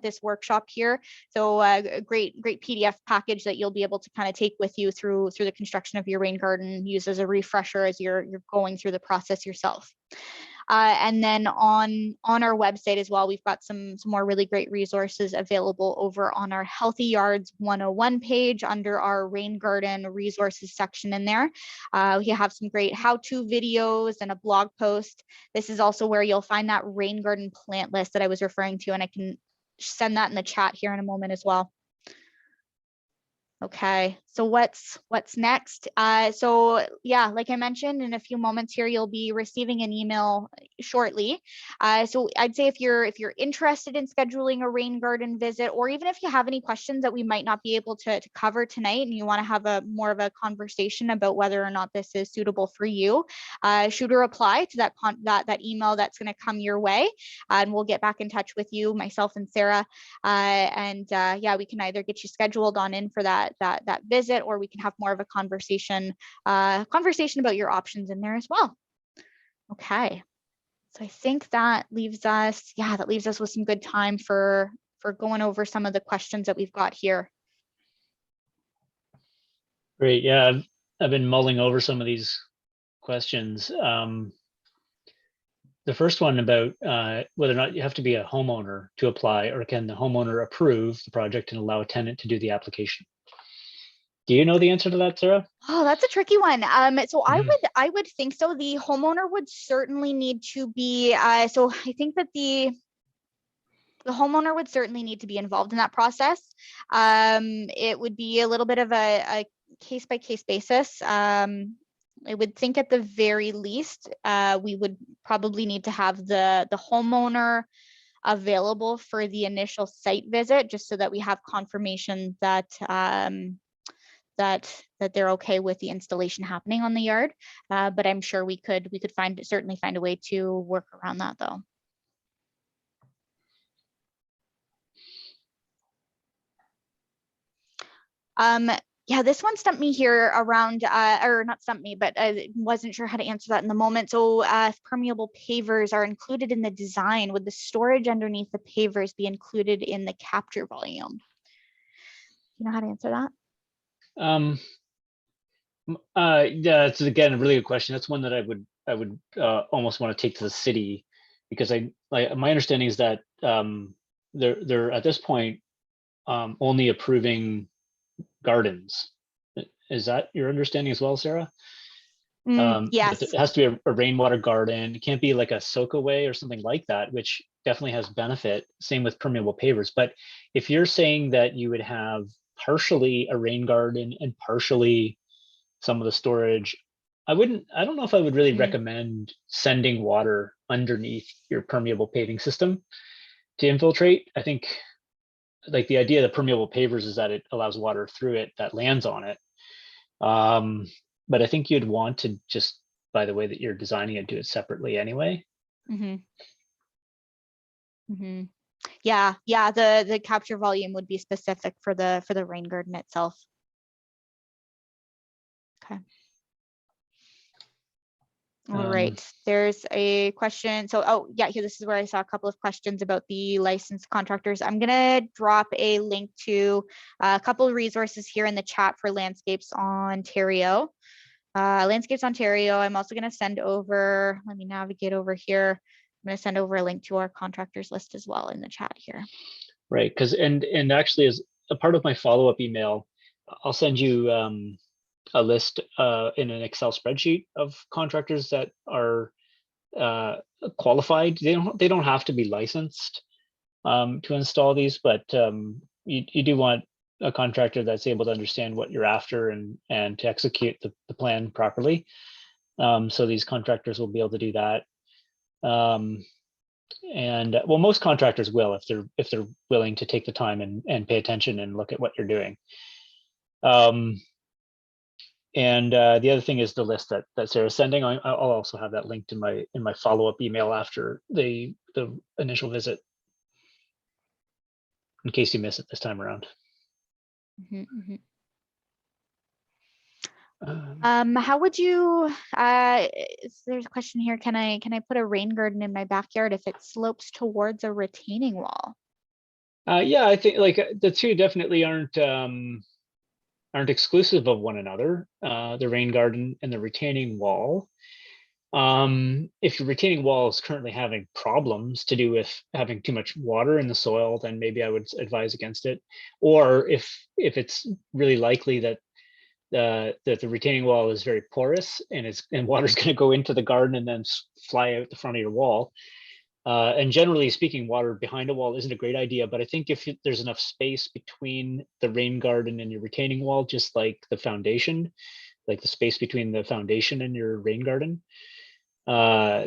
this workshop here. So a great PDF package that you'll be able to kind of take with you through the construction of your rain garden, use as a refresher as you're going through the process yourself. And then on our website as well, we've got some more really great resources available over on our Healthy Yards 101 page under our rain garden resources section in there. We have some great how-to videos and a blog post. This is also where you'll find that rain garden plant list that I was referring to, and I can send that in the chat here in a moment as well. Okay, so what's next? So yeah, like I mentioned, in a few moments here, you'll be receiving an email shortly. So I'd say if you're interested in scheduling a rain garden visit, or even if you have any questions that we might not be able to cover tonight, and you want to have more of a conversation about whether or not this is suitable for you, shoot a reply to that email that's going to come your way, and we'll get back in touch with you, myself and Sarah, yeah, we can either get you scheduled on in for that visit, or we can have more of a conversation about your options in there as well. Okay, so I think that leaves us with some good time for going over some of the questions that we've got here. Great. Yeah, I've been mulling over some of these questions. The first one about whether or not you have to be a homeowner to apply, or can the homeowner approve the project and allow a tenant to do the application? Do you know the answer to that, Sarah? Oh, that's a tricky one. So I would think so. The homeowner would certainly need to be. So I think that the homeowner would certainly need to be involved in that process. It would be a little bit of a case by case basis. I would think at the very least, we would probably need to have the homeowner available for the initial site visit, just so that we have confirmation that that they're okay with the installation happening on the yard. But I'm sure we could certainly find a way to work around that though. Yeah, this one stumped me here around, or not stumped me, but I wasn't sure how to answer that in the moment. So if permeable pavers are included in the design, would the storage underneath the pavers be included in the capture volume? You know how to answer that? Yeah, it's again a really good question. That's one that I would almost want to take to the city, because my understanding is that they're at this point only approving gardens. Is that your understanding as well, Sarah? That Yes. it has to be a rainwater garden. It can't be like a soakaway or something like that, which definitely has benefit. Same with permeable pavers. But if you're saying that you would have partially a rain garden and partially some of the storage, I don't know if I would really recommend sending water underneath your permeable paving system to infiltrate. I think like the idea of the permeable pavers is that it allows water through it that lands on it. But I think you'd want to just, by the way that you're designing it, do it separately anyway. Yeah, the capture volume would be specific for the rain garden itself. Okay. All right, there's a question. So, oh yeah, here, this is where I saw a couple of questions about the licensed contractors. I'm gonna drop a link to a couple of resources here in the chat for Landscapes Ontario. Landscapes Ontario, I'm also gonna send over, let me navigate over here. I'm gonna send over a link to our contractors list as well in the chat here. Right, because and actually as a part of my follow-up email, I'll send you a list in an Excel spreadsheet of contractors that are qualified. They don't have to be licensed to install these, but you do want a contractor that's able to understand what you're after and to execute the plan properly. So these contractors will be able to do that. And well, most contractors will if they're willing to take the time and pay attention and look at what you're doing. And the other thing is the list that Sarah's sending. I'll also have that linked in my follow-up email after the initial visit, in case you miss it this time around. How would you, there's a question here, can I put a rain garden in my backyard if it slopes towards a retaining wall? Yeah, I think like the two definitely aren't exclusive of one another, the rain garden and the retaining wall. If your retaining wall is currently having problems to do with having too much water in the soil, then maybe I would advise against it. Or if it's really likely that the retaining wall is very porous and water's going to go into the garden and then fly out the front of your wall. And generally speaking, water behind a wall isn't a great idea, but I think if there's enough space between the rain garden and your retaining wall, just like the foundation, like the space between the foundation and your rain garden,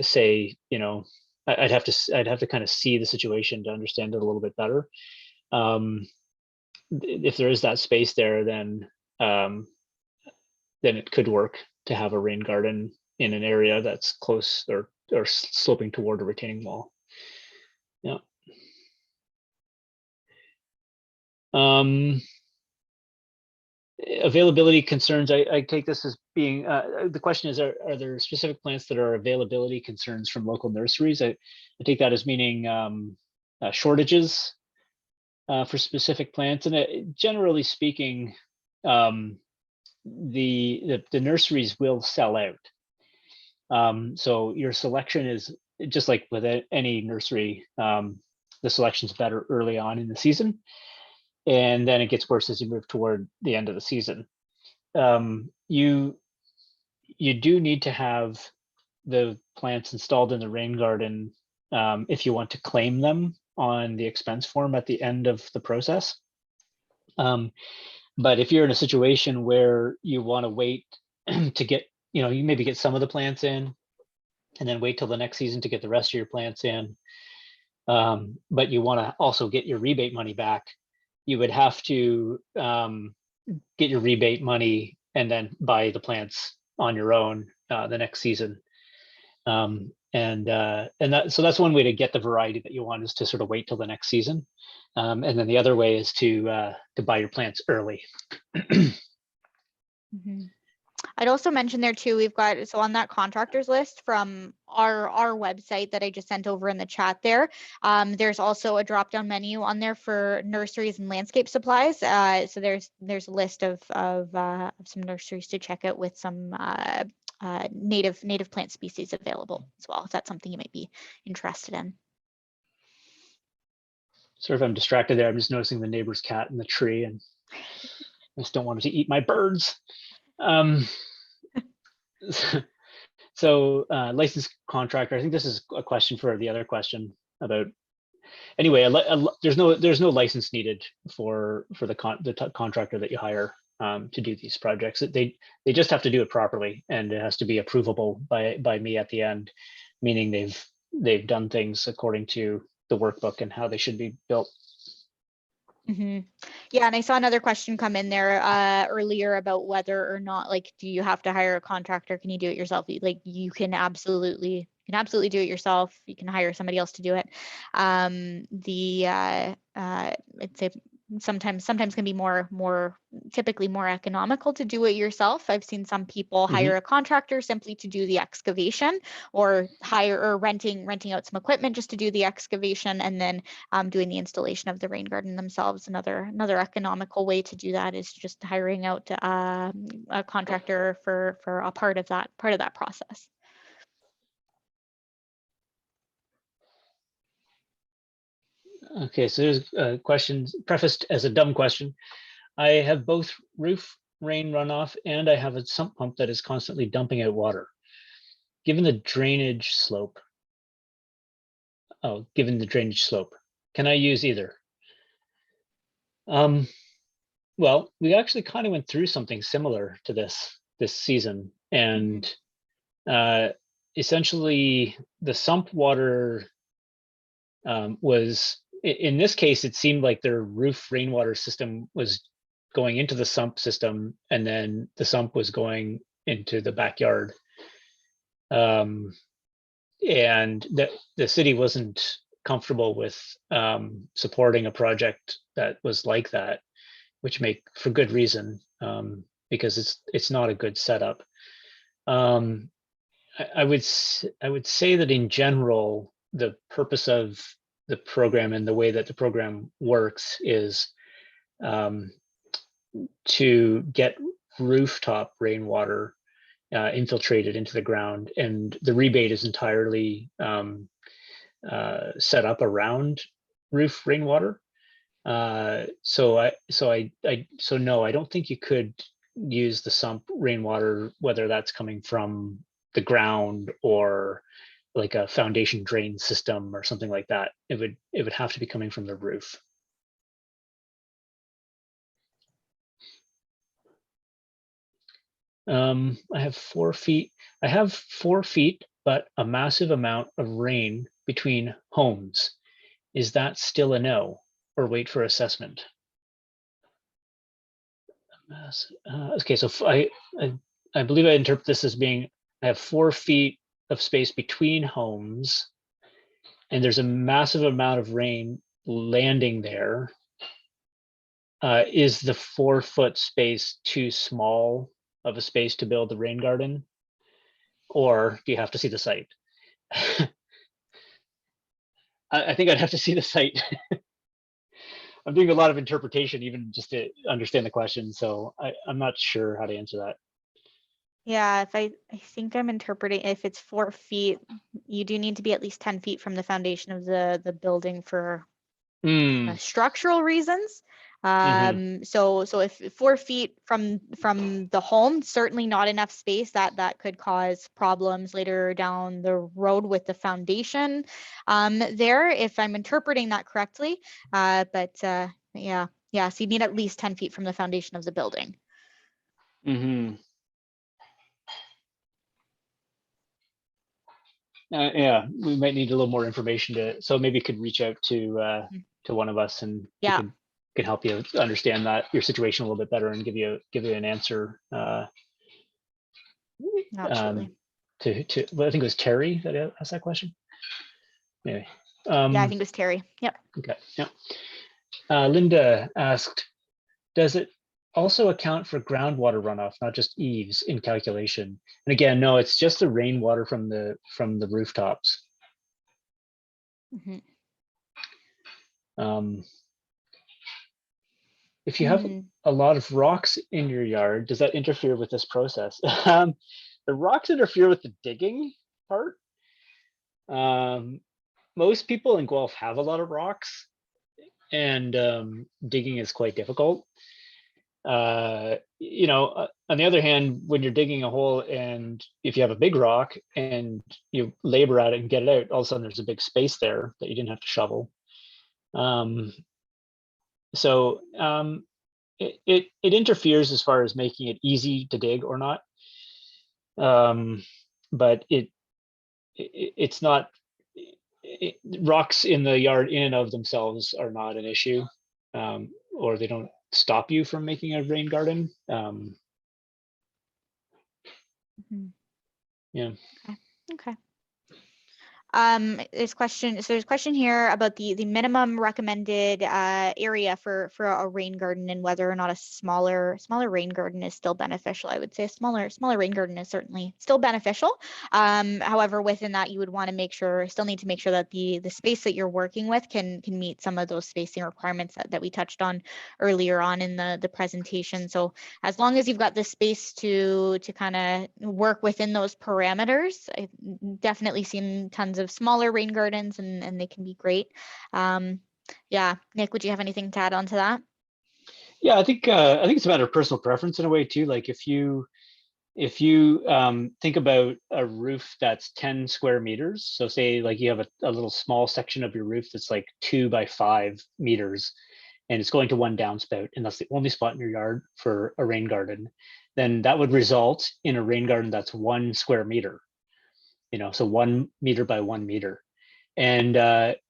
say, you know, I'd have to kind of see the situation to understand it a little bit better. If there is that space there, then it could work to have a rain garden in an area that's close or sloping toward a retaining wall. Yeah. Availability concerns, I take this as being, the question is, are there specific plants that are availability concerns from local nurseries? I take that as meaning shortages for specific plants. And generally speaking, the nurseries will sell out. So your selection is just like with any nursery, the selection's better early on in the season, and then it gets worse as you move toward the end of the season. You do need to have the plants installed in the rain garden if you want to claim them on the expense form at the end of the process. But if you're in a situation where you want to wait to get, you maybe get some of the plants in and then wait till the next season to get the rest of your plants in, but you want to also get your rebate money back, you would have to get your rebate money and then buy the plants on your own the next season. So that's one way to get the variety that you want, is to sort of wait till the next season. And then the other way is to buy your plants early. Mhm. I'd also mention there too, we've got, so on that contractors list from our website that I just sent over in the chat there, there's also a drop down menu on there for nurseries and landscape supplies. So there's a list of some nurseries to check out with some native plant species available as well, if that's something you might be interested in. Sort of, I'm distracted there. I'm just noticing the neighbor's cat in the tree, and I just don't want it to eat my birds. So licensed contractor, I think this is a question for the other question about, anyway, there's no license needed for the contractor that you hire to do these projects. They just have to do it properly, and it has to be approvable by me at the end, meaning they've done things according to the workbook and how they should be built. Mm-hmm. Yeah, and I saw another question come in there earlier about whether or not, like, do you have to hire a contractor? Can you do it yourself? Like, you can absolutely do it yourself. You can hire somebody else to do it. I'd say sometimes can be typically more economical to do it yourself. I've seen some people hire a contractor simply to do the excavation, or renting out some equipment just to do the excavation, and then doing the installation of the rain garden themselves. Another economical way to do that is just hiring out a contractor for a part of that process. Okay, so there's a question prefaced as a dumb question. I have both roof rain runoff and I have a sump pump that is constantly dumping out water. Given the drainage slope, can I use either? Well, we actually kind of went through something similar to this season, and essentially the sump water was, in this case, it seemed like their roof rainwater system was going into the sump system, and then the sump was going into the backyard. And the city wasn't comfortable with supporting a project that was like that, which make for good reason, because it's not a good setup. I would say that in general, the purpose of the program and the way that the program works is to get rooftop rainwater infiltrated into the ground, and the rebate is entirely set up around roof rainwater. So no, I don't think you could use the sump rainwater, whether that's coming from the ground or like a foundation drain system or something like that. It would have to be coming from the roof. I have 4 feet. I have 4 feet, but a massive amount of rain between homes. Is that still a no, or wait for assessment? Okay, so I believe I interpret this as being, I have 4 feet of space between homes, and there's a massive amount of rain landing there. Is the 4 foot space too small of a space to build the rain garden, or do you have to see the site? I think I'd have to see the site. I'm doing a lot of interpretation even just to understand the question, so I'm not sure how to answer that. Yeah, if I think I'm interpreting, if it's 4 feet, you do need to be at least 10 feet from the foundation of the building for structural reasons. So if 4 feet from the home, certainly not enough space, that could cause problems later down the road with the foundation there, if I'm interpreting that correctly. But yeah, so you need at least 10 feet from the foundation of the building. Yeah, we might need a little more information so maybe you could reach out to one of us, and yeah, we can help you understand your situation a little bit better and give you an answer. absolutely. Well, I think it was Terry that asked that question. Anyway, Yeah, I think it was Terry. Yep. Okay. Yeah. Linda asked, does it also account for groundwater runoff, not just eaves in calculation. And again, no, it's just the rainwater from the rooftops. Mm-hmm. If you have a lot of rocks in your yard, does that interfere with this process? The rocks interfere with the digging part. Most people in Guelph have a lot of rocks, and digging is quite difficult. You know, on the other hand, when you're digging a hole and if you have a big rock and you labor at it and get it out, all of a sudden there's a big space there that you didn't have to shovel. It interferes as far as making it easy to dig or not. But it's not, rocks in the yard in and of themselves are not an issue, or they don't stop you from making a rain garden. Yeah. Okay. There's a question here about the minimum recommended area for a rain garden and whether or not a smaller rain garden is still beneficial. I would say a smaller rain garden is certainly still beneficial. However, within that, you would want to still need to make sure that the space that you're working with can meet some of those spacing requirements that we touched on earlier on in the presentation. So as long as you've got the space to kind of work within those parameters, I've definitely seen tons of smaller rain gardens and they can be great. Yeah, Nick, would you have anything to add on to that? Yeah, I think it's a matter of personal preference in a way too. Like if you think about a roof that's 10 square meters, so say like you have a little small section of your roof that's like 2 by 5 meters, and it's going to one downspout, and that's the only spot in your yard for a rain garden, then that would result in a rain garden that's 1 square meter. You know, so 1 meter by 1 meter. And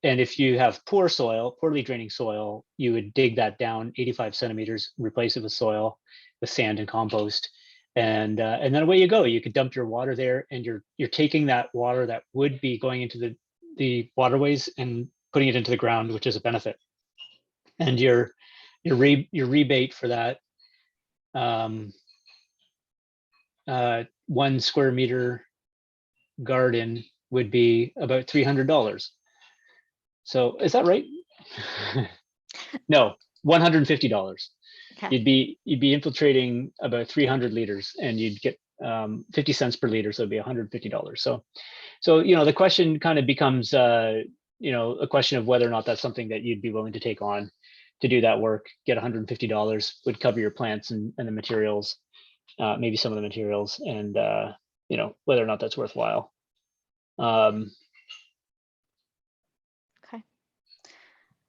if you have poorly draining soil, you would dig that down 85 centimeters, replace it with soil, with sand and compost, and then away you go. You could dump your water there, and you're taking that water that would be going into the waterways and putting it into the ground, which is a benefit. And your rebate for that 1 square meter garden would be about $300. So is that right? No, $150. Okay. You'd be infiltrating about 300 liters, and you'd get 50 cents per liter, so it'd be $150. So you know, the question kind of becomes you know, a question of whether or not that's something that you'd be willing to take on to do that work. Get $150 would cover your plants and the materials, maybe some of the materials, and you know, whether or not that's worthwhile.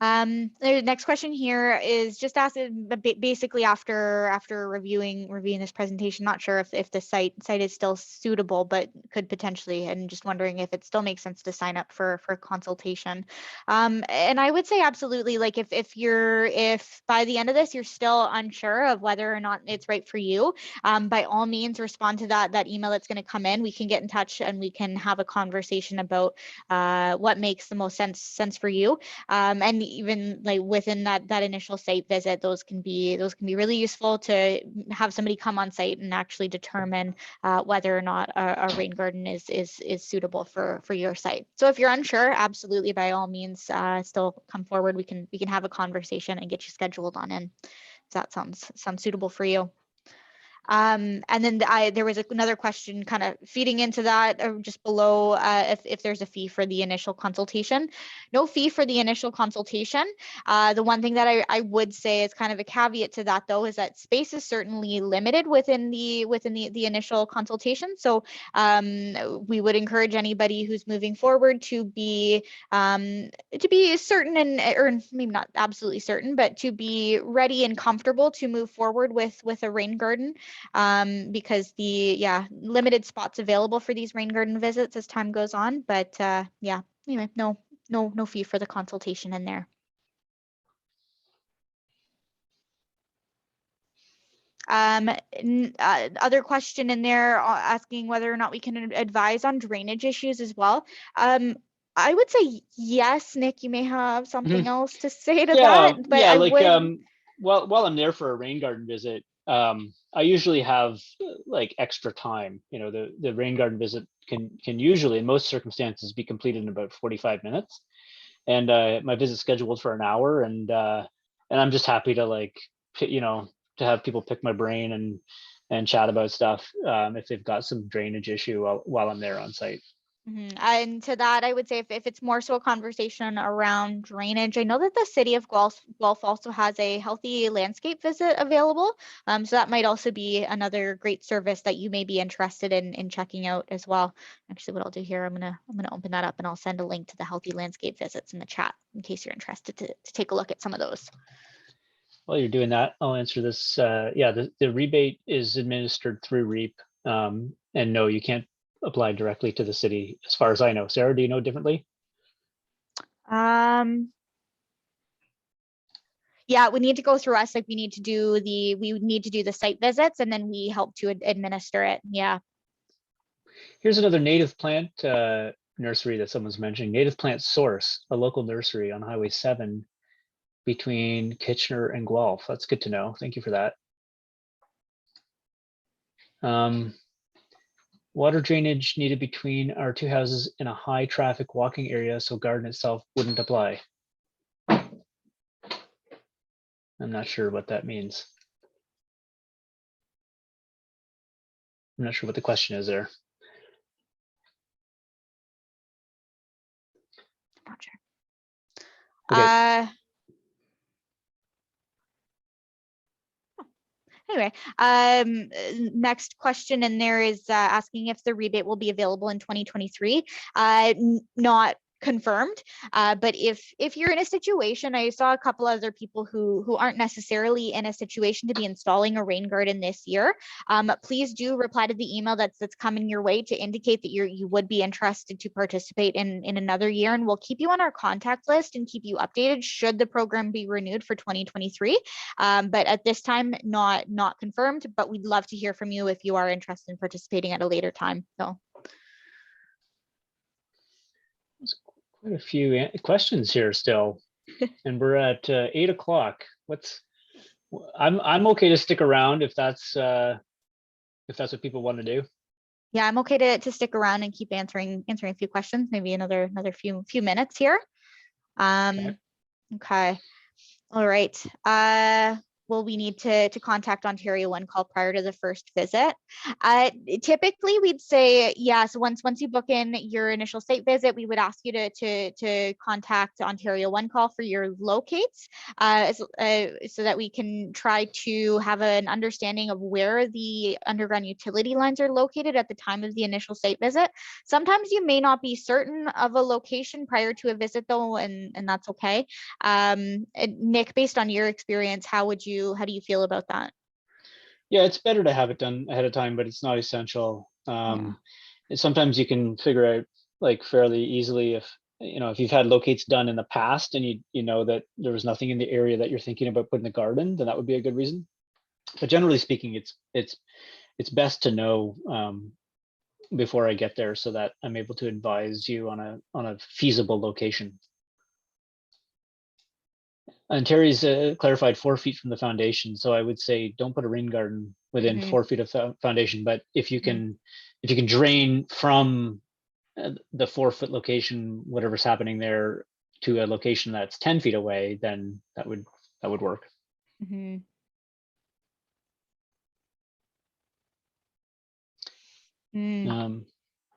The next question here is just asking basically after reviewing this presentation, not sure if the site is still suitable, but could potentially, and just wondering if it still makes sense to sign up for consultation. And I would say absolutely, like if by the end of this you're still unsure of whether or not it's right for you, by all means respond to that email that's going to come in. We can get in touch and we can have a conversation about what makes the most sense for you. And even like within that initial site visit, those can be really useful to have somebody come on site and actually determine whether or not a rain garden is suitable for your site. So if you're unsure, absolutely, by all means, still come forward. We can have a conversation and get you scheduled on in. If that sounds suitable for you. And then there was another question kind of feeding into that, just below, if there's a fee for the initial consultation. No fee for the initial consultation. The one thing that I would say is kind of a caveat to that, though, is that space is certainly limited within the initial consultation. So we would encourage anybody who's moving forward to be certain or maybe not absolutely certain, but to be ready and comfortable to move forward with a rain garden. Because limited spots available for these rain garden visits as time goes on, but yeah, anyway, no fee for the consultation in there. Other question in there asking whether or not we can advise on drainage issues as well. I would say yes. Nick, you may have something else to say to that, but yeah, I like would. while I'm there for a rain garden visit, I usually have like extra time. You know, the rain garden visit can usually, in most circumstances, be completed in about 45 minutes, and my visit's scheduled for an hour, and I'm just happy to like, you know, to have people pick my brain and chat about stuff if they've got some drainage issue while I'm there on site. And to that, I would say if it's more so a conversation around drainage, I know that the City of Guelph also has a healthy landscape visit available. So that might also be another great service that you may be interested in checking out as well. Actually, what I'll do here, I'm gonna open that up and I'll send a link to the healthy landscape visits in the chat in case you're interested to take a look at some of those. While you're doing that, I'll answer this. Yeah, the rebate is administered through Reep, and no, you can't apply directly to the city, as far as I know. Sarah, do you know differently? Yeah, it would need to go through us. Like we need to do the site visits and then we help to administer it. Yeah. Here's another native plant nursery that someone's mentioning. Native Plant Source, a local nursery on Highway 7 between Kitchener and Guelph. That's good to know. Thank you for that. Water drainage needed between our two houses in a high traffic walking area, so garden itself wouldn't apply. I'm not sure what that means. I'm not sure what the question is there. Not sure. Okay. Anyway, next question in there is asking if the rebate will be available in 2023. Not confirmed, but if you're in a situation, I saw a couple other people who aren't necessarily in a situation to be installing a rain garden this year. Please do reply to the email that's coming your way to indicate that you would be interested to participate in another year, and we'll keep you on our contact list and keep you updated should the program be renewed for 2023. But at this time, not confirmed, but we'd love to hear from you if you are interested in participating at a later time. So Quite a few questions here still, and we're at 8 o'clock. I'm okay to stick around if that's what people want to do. Yeah, I'm okay to stick around and keep answering a few questions, maybe another few minutes here. Okay. All right. Will we need to contact Ontario One Call prior to the first visit? Typically, we'd say yes. Once you book in your initial site visit, we would ask you to contact Ontario One Call for your locates, so that we can try to have an understanding of where the underground utility lines are located at the time of the initial site visit. Sometimes you may not be certain of a location prior to a visit, though, and that's okay. Nick, based on your experience, how do you feel about that? Yeah, it's better to have it done ahead of time, but it's not essential. Sometimes you can figure out like fairly easily if you've had locates done in the past and you know that there was nothing in the area that you're thinking about putting a garden, then that would be a good reason. But generally speaking, it's best to know before I get there so that I'm able to advise you on a feasible location. And Terry's clarified 4 feet from the foundation, so I would say don't put a rain garden within 4 feet of foundation. But if you can drain from the 4 foot location, whatever's happening there, to a location that's 10 feet away, then that would work.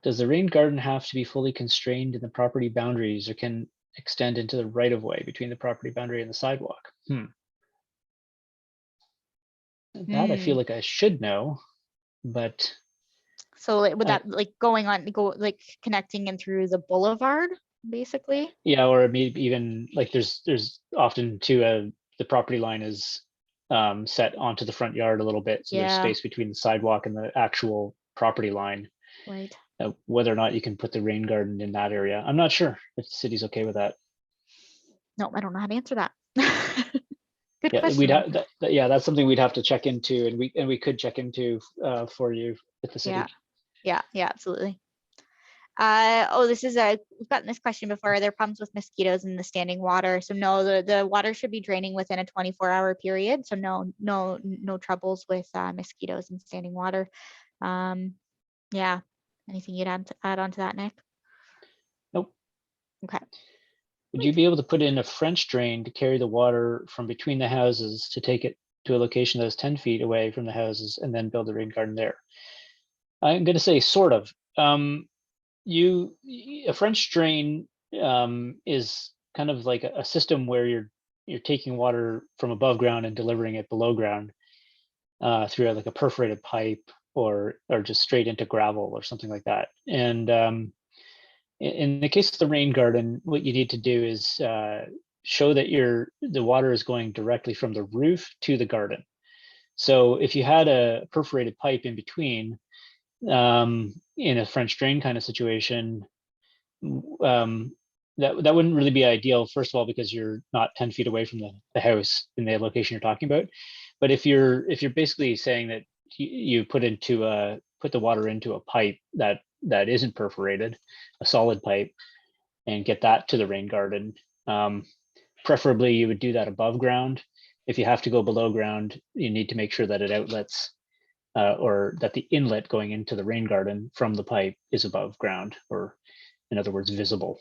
Does the rain garden have to be fully constrained in the property boundaries, or can extend into the right of way between the property boundary and the sidewalk? That I feel like I should know, but so would that like like connecting in through the boulevard, basically? Yeah, or maybe even like there's often too the property line is set onto the front yard a little bit, so there's space between the sidewalk and the actual property line. Right. Whether or not you can put the rain garden in that area, I'm not sure if the city's okay with that. No, I don't know how to answer that. Good Yeah, question. we'd have that's something we'd have to check into, and we could check into for you at the city. Yeah, absolutely. We've gotten this question before. Are there problems with mosquitoes in the standing water? So no, the water should be draining within a 24-hour period. So no troubles with mosquitoes in standing water. Yeah. Anything you'd add on to that, Nick? Nope. Okay. Would you be able to put in a French drain to carry the water from between the houses to take it to a location that is 10 feet away from the houses and then build a rain garden there? I'm going to say sort of. A French drain is kind of like a system where you're taking water from above ground and delivering it below ground through like a perforated pipe or just straight into gravel or something like that. And in the case of the rain garden, what you need to do is show that the water is going directly from the roof to the garden. So if you had a perforated pipe in between, in a French drain kind of situation, that wouldn't really be ideal. First of all, because you're not 10 feet away from the house in the location you're talking about. But if you're basically saying that you put the water into a pipe that isn't perforated, a solid pipe, and get that to the rain garden, preferably you would do that above ground. If you have to go below ground, you need to make sure that it outlets or that the inlet going into the rain garden from the pipe is above ground, or in other words, visible.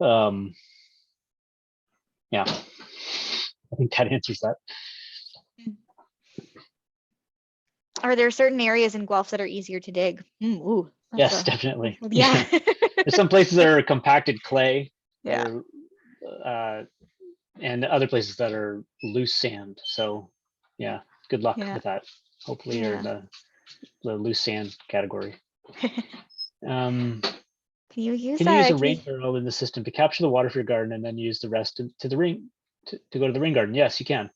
Yeah, I think that answers that. Are there certain areas in Guelph that are easier to dig? Yes, definitely. Yeah. There's some places that are compacted clay. Yeah. And other places that are loose sand. So yeah, good luck with that. Hopefully you're in the loose sand category. Can you use a rain barrel in the system to capture the water for your garden and then use the rest to go to the rain garden? Yes, you can.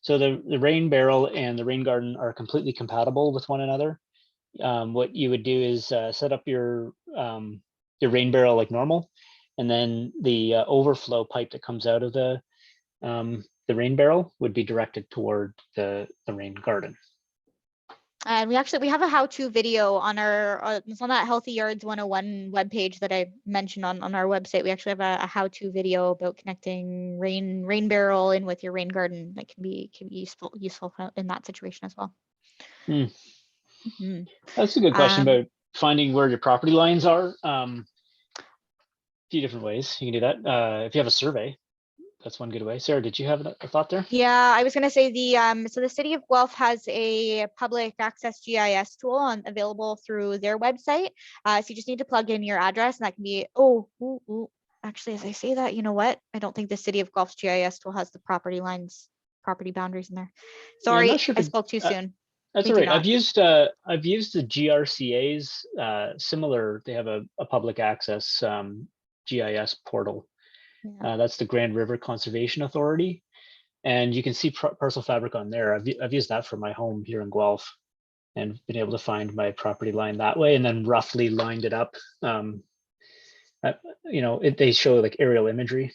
So the rain barrel and the rain garden are completely compatible with one another. What you would do is set up your rain barrel like normal, and then the overflow pipe that comes out of the rain barrel would be directed toward the rain garden. And we have a how-to video on it's on that Healthy Yards 101 webpage that I mentioned on our website. We actually have a how-to video about connecting rain barrel in with your rain garden that can be useful in that situation as well. That's a good question about finding where your property lines are. A few different ways you can do that. If you have a survey, that's one good way. Sarah, did you have a thought there? Yeah, I was going to say so the City of Guelph has a public access GIS tool available through their website. So you just need to plug in your address, and that can be actually, as I say that, you know what? I don't think the City of Guelph's GIS tool has the property boundaries in there. Sorry, yeah, I spoke too soon. That's all right. I've used the GRCA's similar. They have a public access GIS portal. That's the Grand River Conservation Authority, and you can see parcel fabric on there. I've used that for my home here in Guelph, and been able to find my property line that way, and then roughly lined it up. They show like aerial imagery,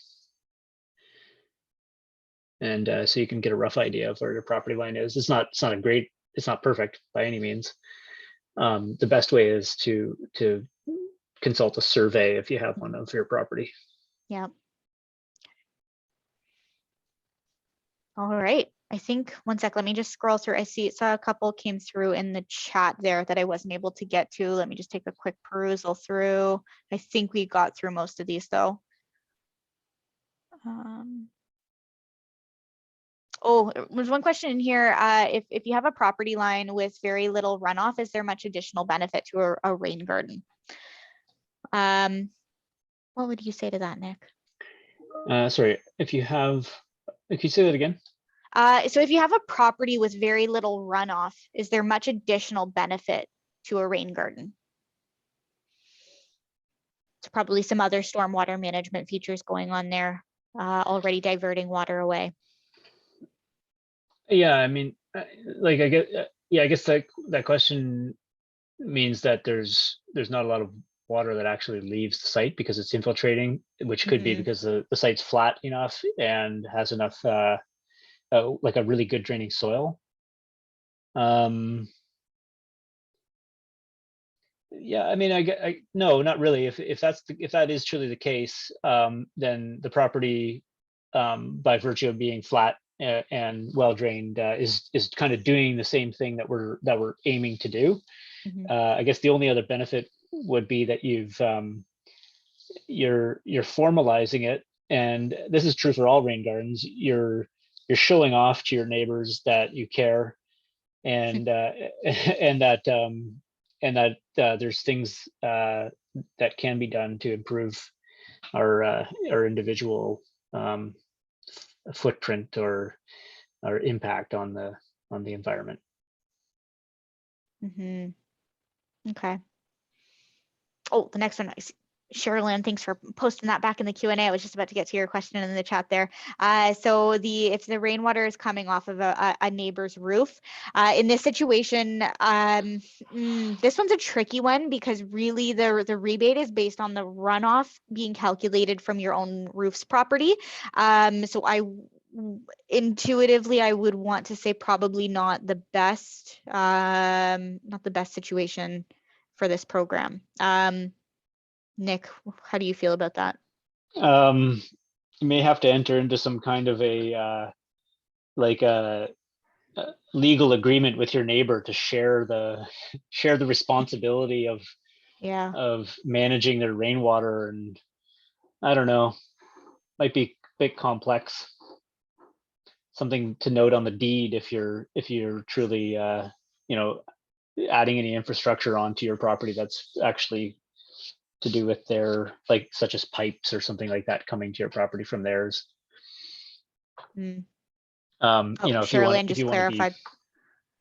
and so you can get a rough idea of where your property line is. It's not perfect by any means. The best way is to consult a survey if you have one of your property. Yeah. All right. I think, one sec, let me just scroll through. I saw a couple came through in the chat there that I wasn't able to get to. Let me just take a quick perusal through. I think we got through most of these though. There's one question in here. If you have a property line with very little runoff, is there much additional benefit to a rain garden? What would you say to that, Nick? Sorry, if you say that again? So if you have a property with very little runoff, is there much additional benefit to a rain garden? So probably some other stormwater management features going on there, already diverting water away. Yeah, I mean, I guess that question means that there's not a lot of water that actually leaves the site because it's infiltrating, which could be because the site's flat enough and has enough like a really good draining soil. Yeah, I mean, no, not really. If that is truly the case, then the property, by virtue of being flat and well drained, is kind of doing the same thing that we're aiming to do. I guess the only other benefit would be that you're formalizing it, and this is true for all rain gardens. You're showing off to your neighbors that you care, and and that there's things that can be done to improve our individual footprint or impact on the environment. Okay. Oh, the next one. Sherilyn, thanks for posting that back in the Q&A. I was just about to get to your question in the chat there. So if the rainwater is coming off of a neighbor's roof, in this situation, this one's a tricky one because really the rebate is based on the runoff being calculated from your own roof's property. So intuitively, I would want to say probably not the best situation for this program. Nick, how do you feel about that? You may have to enter into some kind of a legal agreement with your neighbor to share the responsibility of managing their rainwater, and I don't know, might be a bit complex. Something to note on the deed if you're truly adding any infrastructure onto your property that's actually to do with their, like, such as pipes or something like that coming to your property from theirs. Sherilyn just clarified.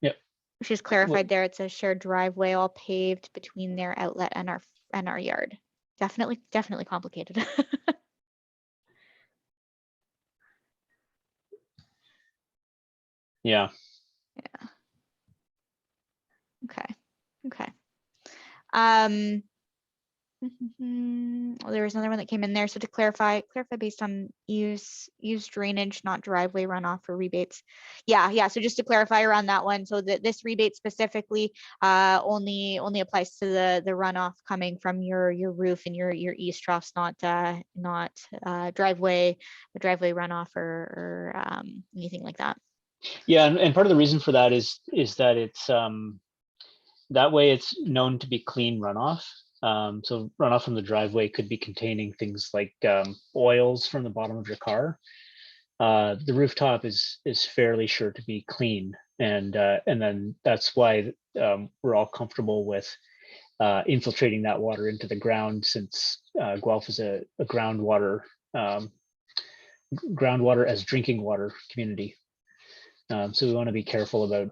Yep. She's clarified there. It's a shared driveway, all paved between their outlet and our yard. Definitely complicated. Yeah. Okay. There was another one that came in there. So to clarify based on use drainage, not driveway runoff for rebates. Yeah. So just to clarify around that one, so that this rebate specifically only applies to the runoff coming from your roof and your east troughs, not driveway runoff or anything like that. Yeah, and part of the reason for that is that it's that way it's known to be clean runoff. So runoff from the driveway could be containing things like oils from the bottom of your car. The rooftop is fairly sure to be clean, and then that's why we're all comfortable with infiltrating that water into the ground, since Guelph is a groundwater as drinking water community. So we want to be careful about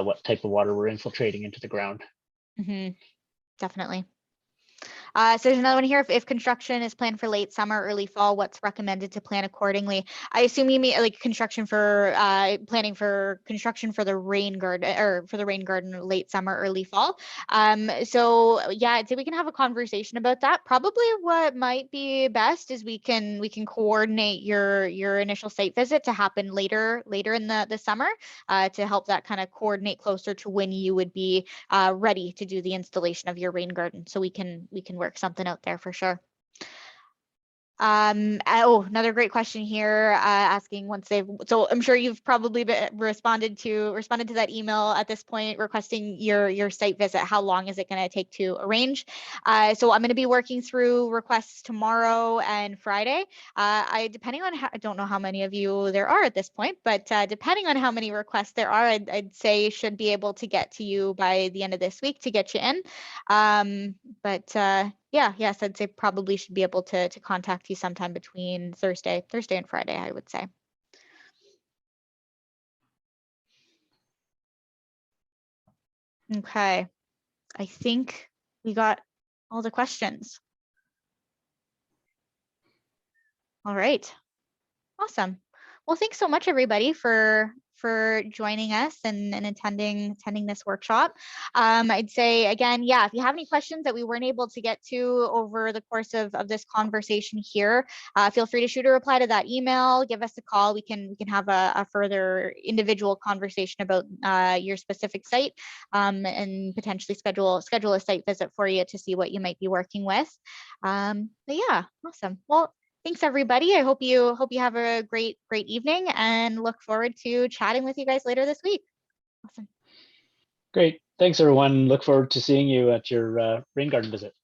what type of water we're infiltrating into the ground. Definitely. So there's another one here. If construction is planned for late summer, early fall, what's recommended to plan accordingly? I assume you mean like construction for planning for construction for the rain garden, or for the rain garden late summer, early fall. So yeah, I'd say we can have a conversation about that. Probably what might be best is we can coordinate your initial site visit to happen later in the summer to help that kind of coordinate closer to when you would be ready to do the installation of your rain garden. So we can work something out there for sure. Another great question here, asking so I'm sure you've probably responded to that email at this point requesting your site visit. How long is it going to take to arrange? So I'm going to be working through requests tomorrow and Friday. I don't know how many of you there are at this point, but depending on how many requests there are, I'd say should be able to get to you by the end of this week to get you in. Yes, I'd say probably should be able to contact you sometime between Thursday and Friday, I would say. Okay, I think we got all the questions. All right, awesome. Well, thanks so much, everybody, for for joining us and attending this workshop. I'd say again, yeah, if you have any questions that we weren't able to get to over the course of this conversation here, feel free to shoot a reply to that email, give us a call. We can have a further individual conversation about your specific site, and potentially schedule a site visit for you to see what you might be working with. But yeah, awesome. Well, thanks everybody. I hope you have a great evening, and look forward to chatting with you guys later this week. Awesome. Great. Thanks, everyone. Look forward to seeing you at your rain garden visit.